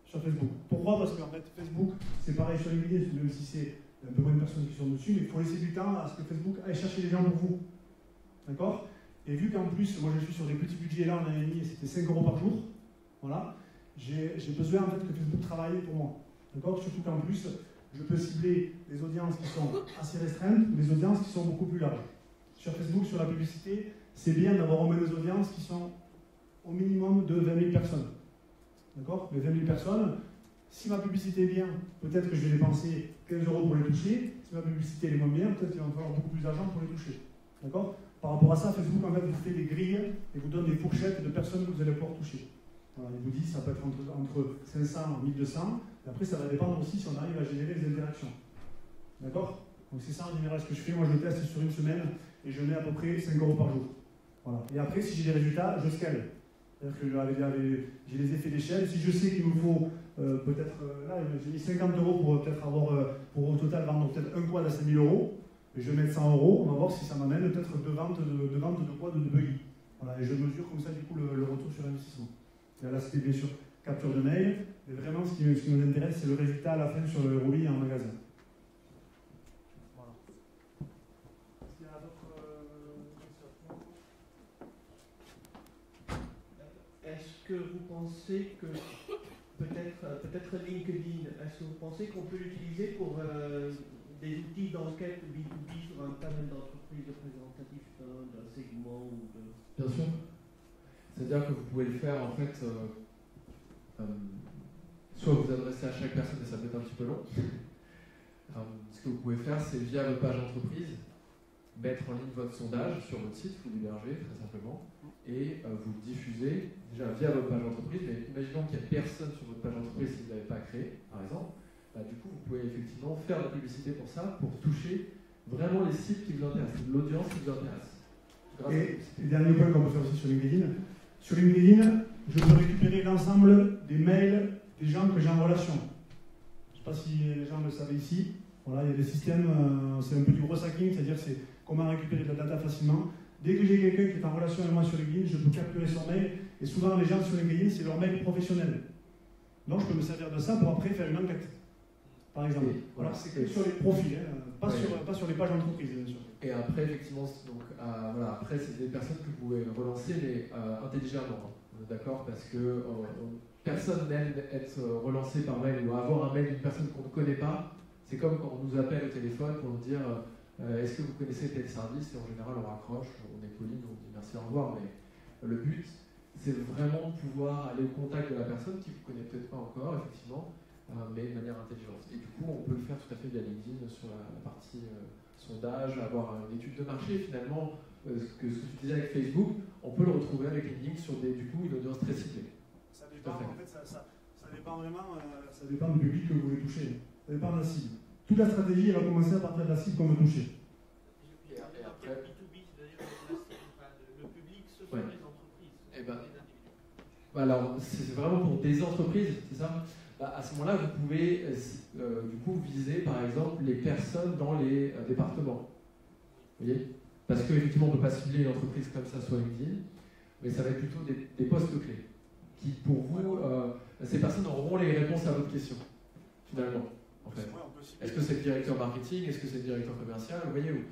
sur Facebook. Pourquoi? Parce qu'en fait, Facebook, c'est pareil sur LinkedIn, même si c'est un peu moins de personnes qui sont dessus, mais il faut laisser du temps à ce que Facebook aille chercher les gens pour vous. D'accord? Et vu qu'en plus, moi je suis sur des petits budgets là en année et demie, c'était 5 € par jour, voilà, j'ai besoin en fait que Facebook travaille pour moi. D'accord? Surtout qu'en plus, je peux cibler des audiences qui sont assez restreintes ou des audiences qui sont beaucoup plus larges. Sur Facebook, sur la publicité, c'est bien d'avoir au moins des audiences qui sont au minimum de 20 000 personnes. D'accord? Les 20 000 personnes, si ma publicité est bien, peut-être que je vais dépenser 15 € pour les toucher. Si ma publicité est moins bien, peut-être qu'il va me falloir beaucoup plus d'argent pour les toucher. D'accord? Par rapport à ça, Facebook en fait vous fait des grilles et vous donne des fourchettes de personnes que vous allez pouvoir toucher. Voilà, il vous dit ça peut être entre 500 et 1200, et après ça va dépendre aussi si on arrive à générer des interactions. D'accord? Donc c'est ça en général ce que je fais, moi je teste sur 1 semaine et je mets à peu près 5 € par jour. Voilà. Et après si j'ai des résultats, je scale. C'est-à-dire que j'ai les effets d'échelle, si je sais qu'il me faut peut-être, là j'ai mis 50 € pour peut-être avoir, pour au total vendre peut-être un quad à 5 000 €, et je vais mettre 100 €, on va voir si ça m'amène peut-être deux ventes de quad ou de buggy. Voilà, et je mesure comme ça du coup le retour sur investissement. Et là c'était bien sûr capture de mail, mais vraiment ce qui nous intéresse c'est le résultat à la fin sur le ROI en magasin. Voilà. Est-ce qu'il y a d'autres questions? Est-ce que vous pensez que peut-être LinkedIn, est-ce que vous pensez qu'on peut l'utiliser pour des outils d'enquête B2B sur un panel d'entreprises représentatif d'un segment ou de... Bien sûr. C'est-à-dire que vous pouvez le faire en fait, soit vous adresser à chaque personne, et ça peut être un petit peu long, Ce que vous pouvez faire, c'est via votre page entreprise, mettre en ligne votre sondage sur votre site, vous l'hébergez très simplement, et vous le diffusez déjà via votre page entreprise. Mais imaginons qu'il n'y a personne sur votre page entreprise si vous ne l'avez pas créé, par exemple. Du coup, vous pouvez effectivement faire de la publicité pour ça, pour toucher vraiment les sites qui vous intéressent, l'audience qui vous intéresse. Et le dernier point qu'on peut faire aussi sur LinkedIn. Sur LinkedIn, je peux récupérer l'ensemble des mails des gens que j'ai en relation. Je ne sais pas si les gens le savaient ici. Voilà, il y a des systèmes, c'est un peu du gros hacking, c'est-à-dire c'est comment récupérer de la data facilement. Dès que j'ai quelqu'un qui est en relation avec moi sur LinkedIn, je peux capturer son mail. Et souvent, les gens sur LinkedIn, c'est leur mail professionnel. Donc, je peux me servir de ça pour après faire une enquête, par exemple. Voilà. Alors, c'est que sur les profils, hein, pas sur les pages d'entreprise, bien sûr. Et après, effectivement, donc, voilà, après, c'est des personnes que vous pouvez relancer, mais intelligemment. On est d'accord, parce que personne n'aime être relancé par mail ou avoir un mail d'une personne qu'on ne connaît pas. C'est comme quand on nous appelle au téléphone pour nous dire est-ce que vous connaissez tel service, et en général on raccroche, on est poli, on dit merci, au revoir. Mais le but, c'est vraiment de pouvoir aller au contact de la personne qui ne vous connaît peut-être pas encore, effectivement, mais de manière intelligente. Et du coup, on peut le faire tout à fait via LinkedIn sur la partie sondage, avoir une étude de marché finalement. Ce que tu disais avec Facebook, on peut le retrouver avec LinkedIn sur du coup, une audience très ciblée. Ça dépend, en fait, ça dépend vraiment, ça dépend du public que vous voulez toucher. Ça dépend de la cible. Toute la stratégie, elle va commencer à partir de la cible qu'on veut toucher. Et après, B2B, c'est-à-dire le public, ce sont les entreprises. Et ben, alors, c'est vraiment pour des entreprises, c'est ça? À ce moment-là, vous pouvez du coup viser par exemple les personnes dans les départements. Vous voyez? Parce qu'effectivement, on ne peut pas cibler une entreprise comme ça sur LinkedIn, mais ça va être plutôt des postes clés qui, pour vous, ces personnes auront les réponses à votre question, finalement. En fait. Est-ce que c'est le directeur marketing? Est-ce que c'est le directeur commercial? Vous voyez où?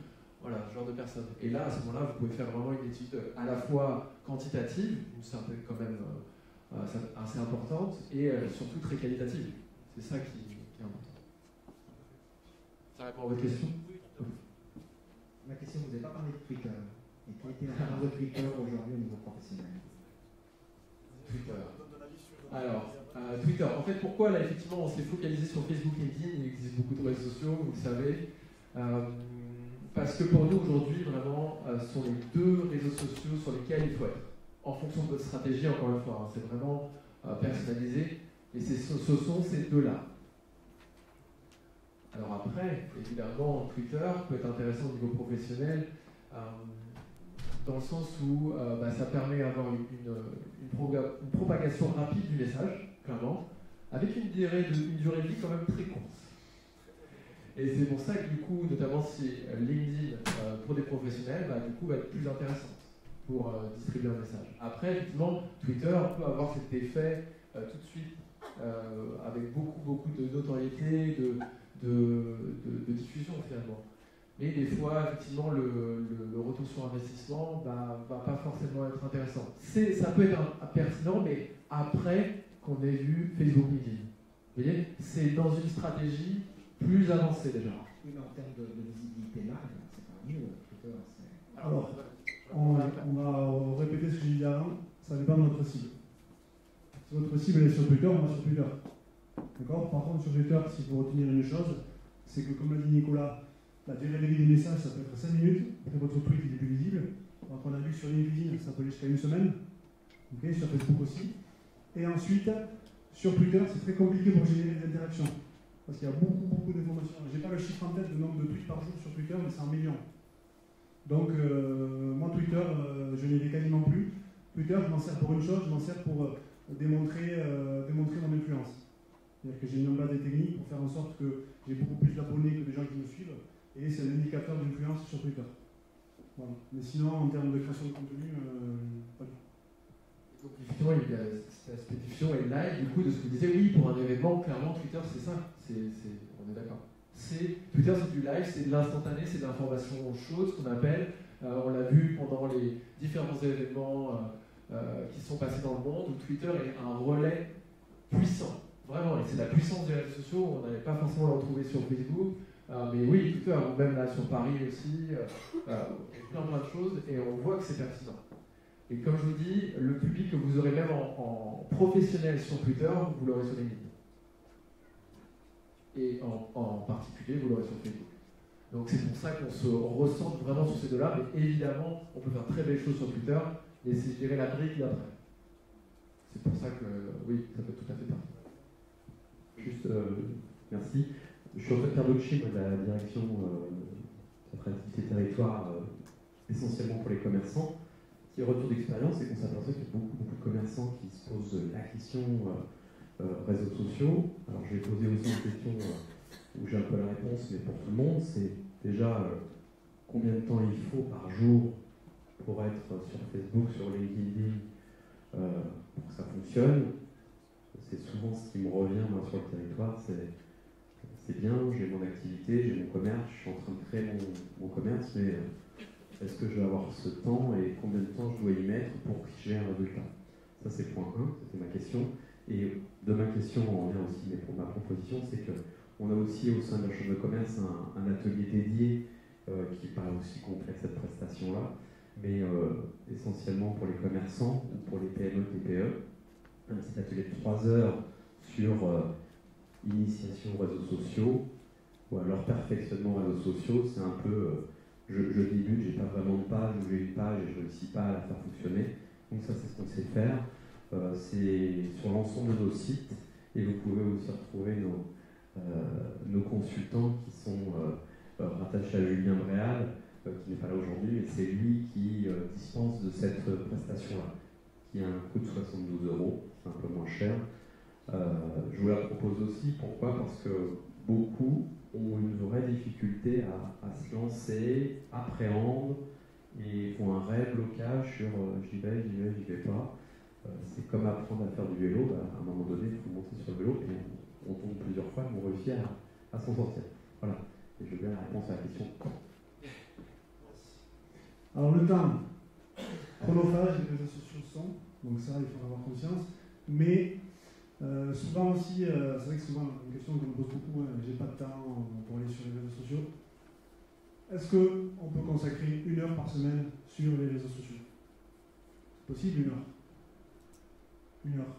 Voilà, ce genre de personnes. Et là, à ce moment-là, vous pouvez faire vraiment une étude à la fois quantitative, une certaine quand même assez importante, et surtout très qualitative. C'est ça qui est important. Ça répond à votre question? Ma question, vous n'avez pas parlé de Twitter. Et quel était l'importance de Twitter aujourd'hui au niveau professionnel? Twitter. Alors, Twitter. En fait, pourquoi là, effectivement, on s'est focalisé sur Facebook et LinkedIn? Il existe beaucoup de réseaux sociaux, vous le savez. Parce que pour nous, aujourd'hui, vraiment, ce sont les deux réseaux sociaux sur lesquels il faut être. En fonction de votre stratégie, encore une fois, hein, c'est vraiment personnalisé. Et ce sont ces deux-là. Alors après, évidemment, Twitter peut être intéressant au niveau professionnel, dans le sens où ça permet d'avoir une propagation rapide du message, clairement, avec une durée de vie quand même très courte. Et c'est pour ça que du coup, notamment si LinkedIn pour des professionnels, du coup va être plus intéressante pour distribuer un message. Après, effectivement, Twitter peut avoir cet effet tout de suite avec beaucoup de notoriété, de diffusion finalement. Mais des fois, effectivement, le retour sur investissement va pas forcément être intéressant. Ça peut être pertinent, mais après qu'on ait vu Facebook LinkedIn. Vous voyez, c'est dans une stratégie plus avancée déjà. Oui, mais en termes de visibilité là, c'est pas mieux. Twitter, alors, on va répéter ce que j'ai dit avant, ça dépend de notre cible. Si votre cible est sur Twitter, on va sur Twitter. D'accord? Par contre, sur Twitter, s'il faut retenir une chose, c'est que, comme l'a dit Nicolas, la durée de vie des messages, ça peut être 5 minutes, après votre tweet il est plus visible. Donc on a vu sur LinkedIn, ça peut aller jusqu'à une semaine, okay, sur Facebook aussi. Et ensuite, sur Twitter, c'est très compliqué pour générer des interactions, parce qu'il y a beaucoup d'informations. Je n'ai pas le chiffre en tête du nombre de tweets par jour sur Twitter, mais c'est en millions. Donc moi, Twitter, je n'y vais quasiment plus. Twitter, je m'en sers pour une chose, je m'en sers pour démontrer mon influence. C'est-à-dire que j'ai mis en place des techniques pour faire en sorte que j'ai beaucoup plus d'abonnés que des gens qui me suivent, et c'est un indicateur d'influence sur Twitter. Voilà. Mais sinon, en termes de création de contenu, pas du tout. Donc effectivement, il y a cet aspect diffusion et live, du coup, de ce que vous disiez, oui, pour un événement, clairement, Twitter, c'est ça. On est d'accord. Twitter, c'est du live, c'est de l'instantané, c'est de l'information chaude, ce qu'on appelle. On l'a vu pendant les différents événements qui sont passés dans le monde, où Twitter est un relais puissant. Vraiment, et c'est la puissance des réseaux sociaux, on n'avait pas forcément le retrouver sur Facebook, mais oui, Twitter, même là sur Paris aussi, plein de choses, et on voit que c'est pertinent. Et comme je vous dis, le public que vous aurez même en professionnel sur Twitter, vous l'aurez sur LinkedIn. et en particulier, vous l'aurez sur Facebook. Donc c'est pour ça on ressent vraiment sur ces deux-là, mais évidemment, on peut faire très belles choses sur Twitter, et c'est, je dirais, la brique d'après. C'est pour ça que, oui, ça peut tout à fait partir. Juste, merci. Je suis en train de faire Carducci, de la direction de la activité territoire, essentiellement pour les commerçants. Ce qui est retour d'expérience, c'est qu'on s'aperçoit qu'il y a beaucoup de commerçants qui se posent la question réseaux sociaux. Alors je vais poser aussi une question où j'ai un peu la réponse, mais pour tout le monde, c'est déjà combien de temps il faut par jour pour être sur Facebook, sur LinkedIn, pour que ça fonctionne. C'est souvent ce qui me revient moi sur le territoire, c'est bien, j'ai mon activité, j'ai mon commerce, je suis en train de créer mon commerce, mais est-ce que je vais avoir ce temps et combien de temps je dois y mettre pour que j'ai un résultat? Ça c'est point 1, c'était ma question. Et de ma question, on revient aussi, mais pour ma proposition, c'est qu'on a aussi au sein de la Chambre de commerce un atelier dédié qui paraît aussi complexe cette prestation-là, mais essentiellement pour les commerçants ou pour les PME, TPE. Un petit atelier de 3 heures sur initiation aux réseaux sociaux ou alors perfectionnement aux réseaux sociaux. C'est un peu, je débute, j'ai pas vraiment de page, ou j'ai une page et je ne réussis pas à la faire fonctionner. Donc ça, c'est ce qu'on sait faire. C'est sur l'ensemble de nos sites et vous pouvez aussi retrouver nos consultants qui sont rattachés à Julien Bréal, qui n'est pas là aujourd'hui, mais c'est lui qui dispense de cette prestation-là, qui a un coût de 72 €, c'est un peu moins cher. Je vous la propose aussi, pourquoi? Parce que beaucoup ont une vraie difficulté à se lancer, appréhendent et font un vrai blocage sur j'y vais, j'y vais pas. C'est comme apprendre à faire du vélo, à un moment donné il faut monter sur le vélo et on tombe plusieurs fois et on réussit à s'en sortir. Voilà, et je veux bien la réponse à la question. Alors le temps, chronophage, les réseaux sociaux sont, donc ça il faut en avoir conscience, mais souvent aussi, c'est vrai que souvent une question qu'on me pose beaucoup, j'ai pas de temps pour aller sur les réseaux sociaux. Est-ce qu'on peut consacrer 1 heure par semaine sur les réseaux sociaux? C'est possible, 1 heure? 1 heure.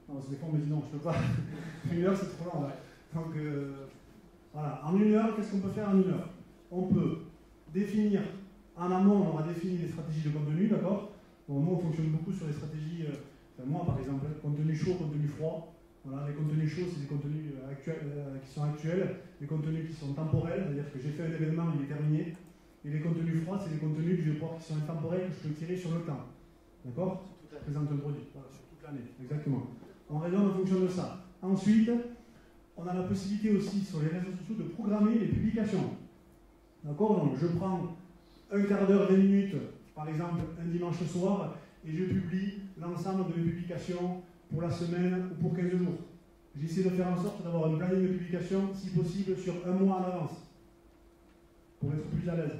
Non, des fois on me dit non, je peux pas. 1 heure c'est trop long, ouais. Donc voilà, en 1 heure, qu'est-ce qu'on peut faire en 1 heure? On peut définir, en amont on aura défini les stratégies de contenu, d'accord? Bon, nous on fonctionne beaucoup sur les stratégies, moi par exemple, contenu chaud, contenu froid. Voilà, les contenus chauds, c'est des contenus qui sont actuels, les contenus qui sont temporels, c'est-à-dire que j'ai fait un événement, il est terminé. Et les contenus froids, c'est des contenus que je vois qui sont intemporels, que je peux tirer sur le temps. D'accord? Présente un produit, voilà, sur toute l'année, exactement. On raisonne en fonction de ça. Ensuite, on a la possibilité aussi sur les réseaux sociaux de programmer les publications. D'accord? Donc je prends un quart d'heure, 20 minutes, par exemple un dimanche soir, et je publie l'ensemble de mes publications pour la semaine ou pour 15 jours. J'essaie de faire en sorte d'avoir un planning de publication, si possible, sur 1 mois en avance, pour être plus à l'aise,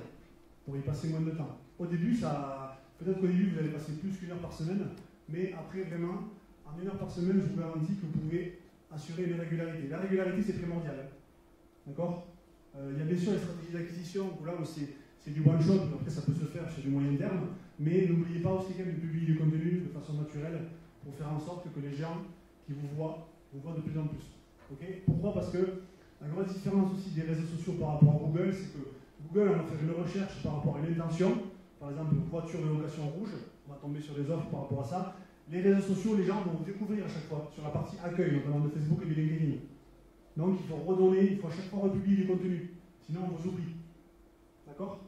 pour y passer moins de temps. Au début, peut-être qu'au début, vous allez passer plus qu'1 heure par semaine, mais après, vraiment, en 1 heure par semaine, je vous garantis que vous pouvez assurer une régularité. La régularité, c'est primordial. Hein. D'accord? Il y a bien sûr les stratégies d'acquisition, où là, c'est du one-shot, après ça peut se faire sur du moyen terme, mais n'oubliez pas aussi quand même de publier du contenu de façon naturelle pour faire en sorte que les gens qui vous voient de plus en plus. Okay? Pourquoi? Parce que la grosse différence aussi des réseaux sociaux par rapport à Google, c'est que Google, on va faire une recherche par rapport à une intention, par exemple une voiture de location rouge, on va tomber sur des offres par rapport à ça. Les réseaux sociaux, les gens vont vous découvrir à chaque fois, sur la partie accueil, notamment de Facebook et de LinkedIn. Donc il faut redonner, il faut à chaque fois republier des contenus, sinon on vous oublie. D'accord?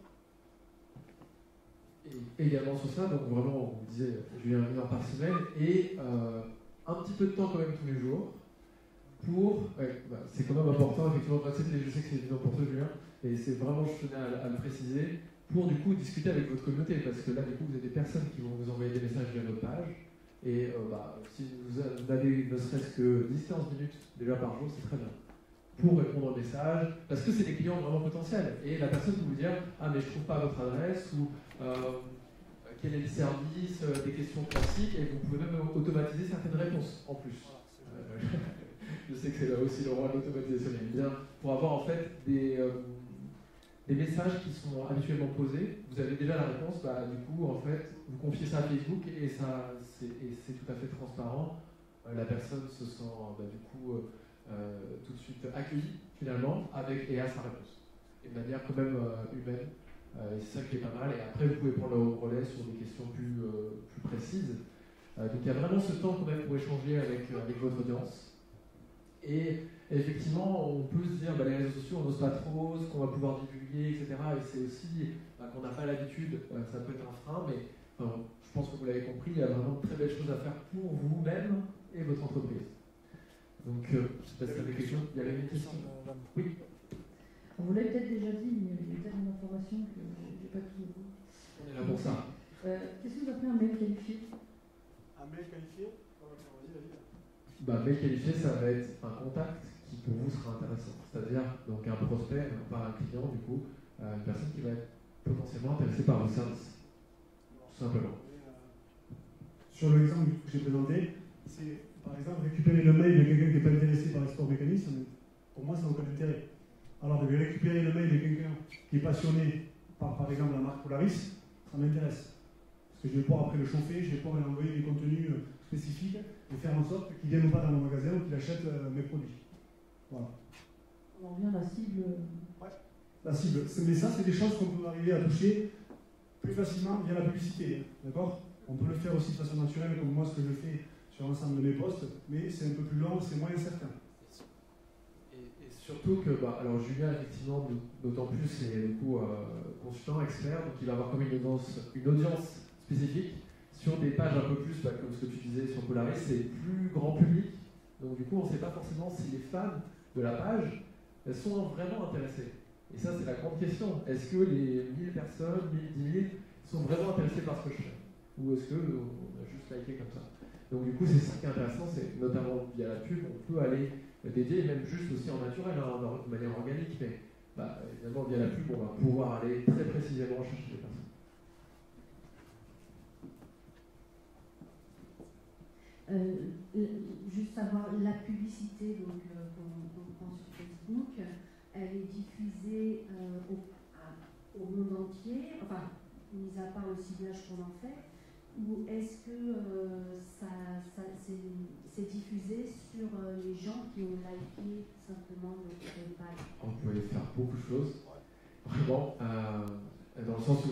Et également sur ça, donc vraiment, on disait, Julien, 1 heure par semaine, et un petit peu de temps quand même tous les jours, pour, c'est quand même important, effectivement, je sais que c'est évident pour toi, Julien, et c'est vraiment, je tenais à le préciser, pour du coup discuter avec votre communauté, parce que là, du coup, vous avez des personnes qui vont vous envoyer des messages via votre page, et si vous avez ne serait-ce que 10-15 minutes déjà par jour, c'est très bien, pour répondre aux messages, parce que c'est des clients vraiment potentiels, et la personne peut vous dire « Ah, mais je ne trouve pas votre adresse » ou quel est le service, des questions classiques, et vous pouvez même automatiser certaines réponses en plus. Je sais que c'est là aussi le roi de l'automatisation, mais bien pour avoir en fait des messages qui sont habituellement posés, vous avez déjà la réponse, du coup en fait vous confiez ça à Facebook et c'est tout à fait transparent. La personne se sent du coup tout de suite accueilli finalement et à sa réponse. Et de manière quand même humaine. Et c'est ça qui est pas mal. Et après, vous pouvez prendre le relais sur des questions plus précises. Donc il y a vraiment ce temps quand même pour échanger avec votre audience. Et effectivement, on peut se dire, les réseaux sociaux, on n'ose pas trop, ce qu'on va pouvoir divulguer, etc. Et c'est aussi qu'on n'a pas l'habitude, ça peut être un frein, mais je pense que vous l'avez compris, il y a vraiment de très belles choses à faire pour vous-même et votre entreprise. Donc, je ne sais pas si vous avez quelque chose. Il y avait une question. Oui. Vous l'avez peut-être déjà dit, mais il y a tellement d'informations que je n'ai pas tout. On est là pour ça. Qu'est-ce que vous appelez un mail qualifié? Un mail qualifié? Mail qualifié, ça va être un contact qui pour vous sera intéressant. C'est-à-dire donc un prospect, pas un client du coup, une personne qui va être potentiellement intéressée par vos services. Tout simplement. Sur l'exemple que j'ai présenté, c'est par exemple récupérer le mail de quelqu'un qui n'est pas intéressé par les sports mécaniques, pour moi ça n'a aucun intérêt. Alors de récupérer le mail de quelqu'un qui est passionné par exemple la marque Polaris, ça m'intéresse. Parce que je vais pouvoir après le chauffer, je vais pouvoir lui envoyer des contenus spécifiques et faire en sorte qu'il ne vienne pas dans mon magasin ou qu'il achète mes produits. Voilà. On revient à la cible. Ouais. La cible. Mais ça, c'est des choses qu'on peut arriver à toucher plus facilement via la publicité. D'accord? On peut le faire aussi de façon naturelle, comme moi ce que je fais sur l'ensemble de mes posts, mais c'est un peu plus long, c'est moins incertain. Et surtout que, alors Julien, effectivement, d'autant plus, c'est du coup consultant, expert, donc il va avoir comme une audience spécifique sur des pages un peu plus, comme ce que tu disais sur Polaris, c'est plus grand public. Donc du coup, on ne sait pas forcément si les fans de la page elles sont vraiment intéressées. Et ça, c'est la grande question. Est-ce que les 1000 personnes, 10 000 sont vraiment intéressées par ce que je fais? Ou est-ce qu'on a juste liké comme ça? Donc du coup, c'est ça qui est intéressant, c'est notamment via la pub, on peut aller dédier, même juste aussi en naturel, de manière organique, mais évidemment, via la pub, on va pouvoir aller très précisément chercher les personnes. Juste savoir, la publicité qu'on prend sur Facebook, elle est diffusée au monde entier, enfin, mis à part le ciblage qu'on en fait, ou est-ce que c'est diffusé sur les gens qui ont liké simplement notre page? On peut faire beaucoup de choses, vraiment, dans le sens où,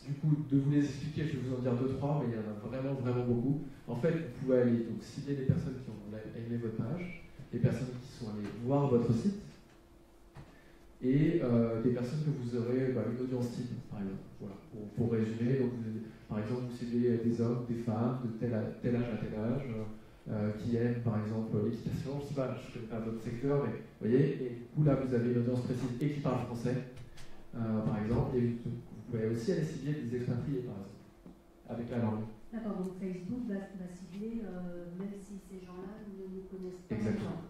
du coup, de vous les expliquer, je vais vous en dire 2-3, mais il y en a vraiment, vraiment beaucoup. En fait, vous pouvez aller donc, cibler les personnes qui ont aimé votre page, les personnes qui sont allées voir votre site, et des personnes que vous aurez une audience type, par exemple. Voilà. Pour résumer, donc, par exemple, vous ciblez des hommes, des femmes, de tel âge à tel âge, qui aiment par exemple l'équitation, je ne sais pas, je ne connais pas votre secteur, mais vous voyez, et du coup là vous avez une audience précise et qui parle français, par exemple, et vous pouvez aussi aller cibler des expatriés, par exemple, avec la langue. D'accord, donc Facebook va cibler, même si ces gens-là ne nous connaissent pas. Exactement.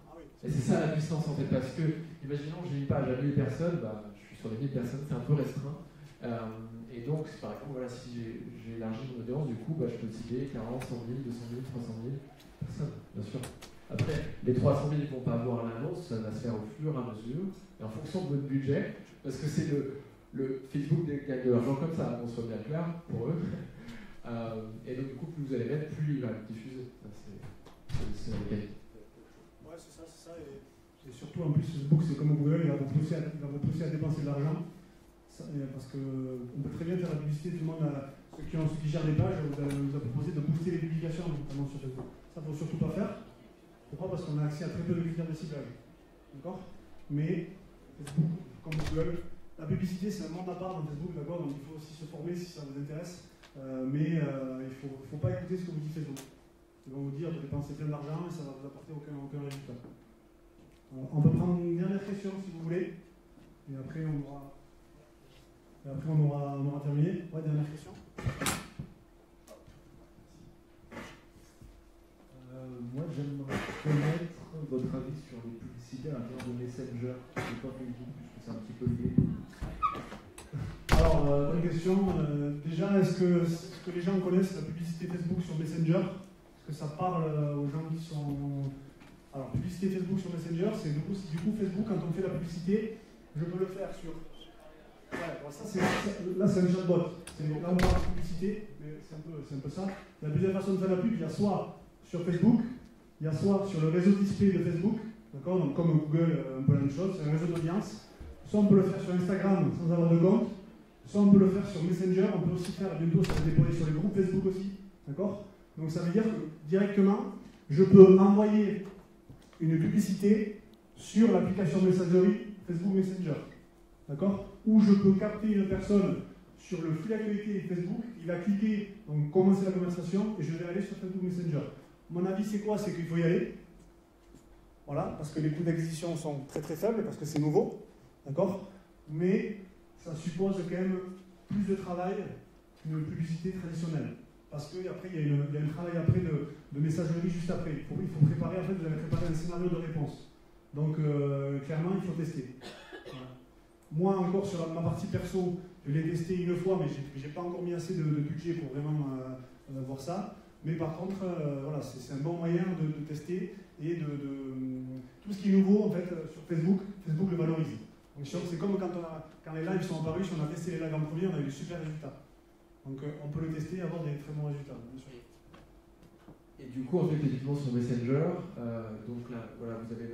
Et c'est ça la puissance en fait, parce que, imaginons j'ai une page à 1000 personnes, je suis sur les 1000 personnes, c'est un peu restreint. Et donc, par exemple, voilà, si j'ai élargi mon audience, du coup, je peux cibler 40, 100 000, 200 000, 300 000 personnes, bien sûr. Après, les 300 000 ne vont pas voir l'annonce, ça va se faire au fur et à mesure, et en fonction de votre budget, parce que c'est le Facebook gagne de l'argent comme ça, qu'on soit bien clair pour eux. Et donc, du coup, plus vous allez mettre, plus il va le diffuser. C'est la qualité. Ouais, c'est ça. Et surtout, en plus, Facebook, c'est comme Google, il va vous pousser à dépenser de l'argent. Parce qu'on peut très bien faire la publicité, tout le monde, ceux qui gèrent les pages, vous a proposé de booster les publications, notamment sur Facebook. Ça, il ne faut surtout pas faire. Pourquoi? Parce qu'on a accès à très peu de critères de ciblage. D'accord? Mais Facebook, comme Google, la publicité, c'est un monde à part dans Facebook, d'accord? Donc il faut aussi se former si ça vous intéresse. Mais il ne faut pas écouter ce que vous dit Facebook. Ils vont vous dire de dépenser plein d'argent et ça ne va vous apporter aucun résultat. On peut prendre une dernière question si vous voulez. Et après, on aura terminé. Ouais, dernière question. Moi, j'aimerais connaître votre avis sur les publicités à l'intérieur de Messenger. C'est pas Facebook, puisque c'est un petit peu lié. Alors, bonne question. Déjà, est-ce que les gens connaissent la publicité Facebook sur Messenger? Est-ce que ça parle aux gens qui sont... Alors, publicité Facebook sur Messenger, c'est du coup Facebook, quand on fait la publicité, je peux le faire sur... Ouais, bon, là, c'est un chatbot. Là, on parle de publicité, mais c'est un peu ça. La deuxième façon de faire la pub, il y a soit sur Facebook, il y a soit sur le réseau display de Facebook, D'accord? Donc comme Google, un peu la même chose, c'est un réseau d'audience. Soit on peut le faire sur Instagram sans avoir de compte, soit on peut le faire sur Messenger, on peut aussi faire, bientôt ça va déployer sur les groupes Facebook aussi. D'accord? Donc ça veut dire que directement, je peux envoyer une publicité sur l'application messagerie Facebook Messenger. D'accord? Ou je peux capter une personne sur le flux d'actualité Facebook, il va cliquer, donc commencer la conversation, et je vais aller sur Facebook Messenger. Mon avis, c'est quoi? C'est qu'il faut y aller. Voilà, parce que les coûts d'acquisition sont très très faibles, parce que c'est nouveau. D'accord? Mais ça suppose quand même plus de travail qu'une publicité traditionnelle. Parce qu'après, il y a un travail après de messagerie juste après. Il faut préparer, en fait, vous allez préparer un scénario de réponse. Donc, clairement, il faut tester. Voilà. Moi, encore sur ma partie perso, je l'ai testé une fois, mais je n'ai pas encore mis assez de budget pour vraiment voir ça. Mais par contre, voilà, c'est un bon moyen de tester et tout ce qui est nouveau, en fait, sur Facebook, Facebook le valorise. Donc, c'est comme quand les lives sont apparus, si on a testé les lives en premier, on a eu de super résultats. Donc on peut le tester et avoir des très bons résultats, bien sûr. Et du coup, en fait, effectivement, sur Messenger, donc là, voilà, vous avez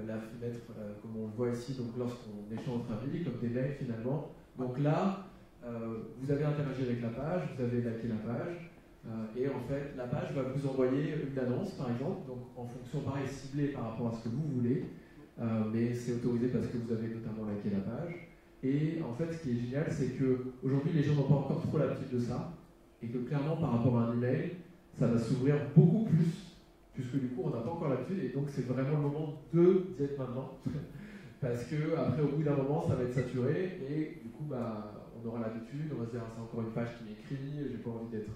la fenêtre, comme on le voit ici, donc lorsqu'on échange entre amis, comme des mails finalement. Donc là, vous avez interagi avec la page, vous avez liké la page, et en fait, la page va vous envoyer une annonce, par exemple, donc en fonction, pareil, ciblée par rapport à ce que vous voulez, mais c'est autorisé parce que vous avez notamment liké la page. Et en fait, ce qui est génial, c'est qu'aujourd'hui, les gens n'ont pas encore trop l'habitude de ça, et que clairement, par rapport à un email, ça va s'ouvrir beaucoup plus, puisque du coup, on n'a pas encore l'habitude, et donc c'est vraiment le moment d'y être maintenant, parce que après, au bout d'un moment, ça va être saturé, et du coup, on aura l'habitude, on va se dire, ah, c'est encore une page qui m'écrit, j'ai pas envie d'être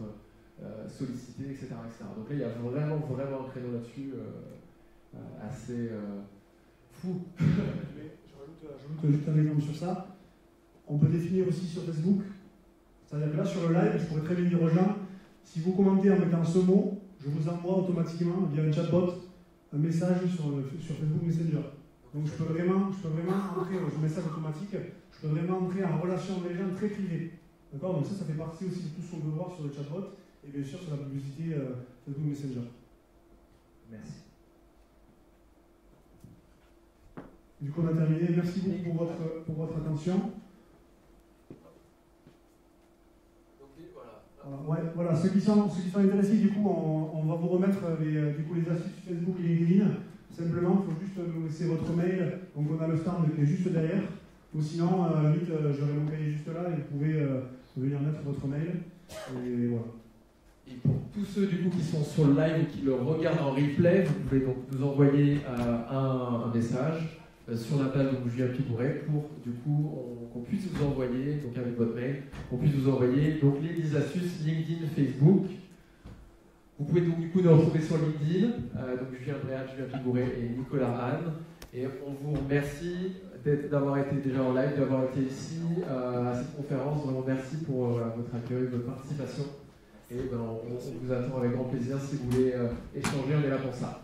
sollicité, etc., etc. Donc là, il y a vraiment un créneau là-dessus assez fou. Je rajoute juste un exemple sur ça. On peut définir aussi sur Facebook, c'est-à-dire que là sur le live, je pourrais très bien dire aux gens, si vous commentez en mettant ce mot, je vous envoie automatiquement via un chatbot un message sur Facebook Messenger. Donc je peux vraiment entrer au message automatique, je peux vraiment entrer en relation avec les gens très privés. D'accord? Donc ça fait partie aussi de tout ce qu'on veut voir sur le chatbot et bien sûr sur la publicité Facebook Messenger. Merci. Du coup, on a terminé. Merci beaucoup pour votre attention. Voilà. Ceux qui sont intéressés, du coup, on va vous remettre les astuces Facebook et LinkedIn. Simplement, il faut juste nous laisser votre mail. Donc, on a le stand qui est juste derrière. Ou sinon, à la limite, j'aurai mon cahier juste là et vous pouvez venir mettre votre mail. Et voilà. Et pour tous ceux du coup qui sont sur le live ou qui le regardent en replay, vous pouvez donc nous envoyer un message sur la page de Julien Pigouret pour du coup qu'on puisse vous envoyer, donc avec votre mail, qu'on puisse vous envoyer donc les 10 astuces LinkedIn, Facebook. Vous pouvez donc du coup nous retrouver sur LinkedIn, donc Julien Bréal, Julien Pigouret et Nicolas Anne. Et on vous remercie d'avoir été déjà en live, d'avoir été ici à cette conférence. Vraiment merci pour votre accueil, votre participation. Et on vous attend avec grand plaisir si vous voulez échanger, on est là pour ça.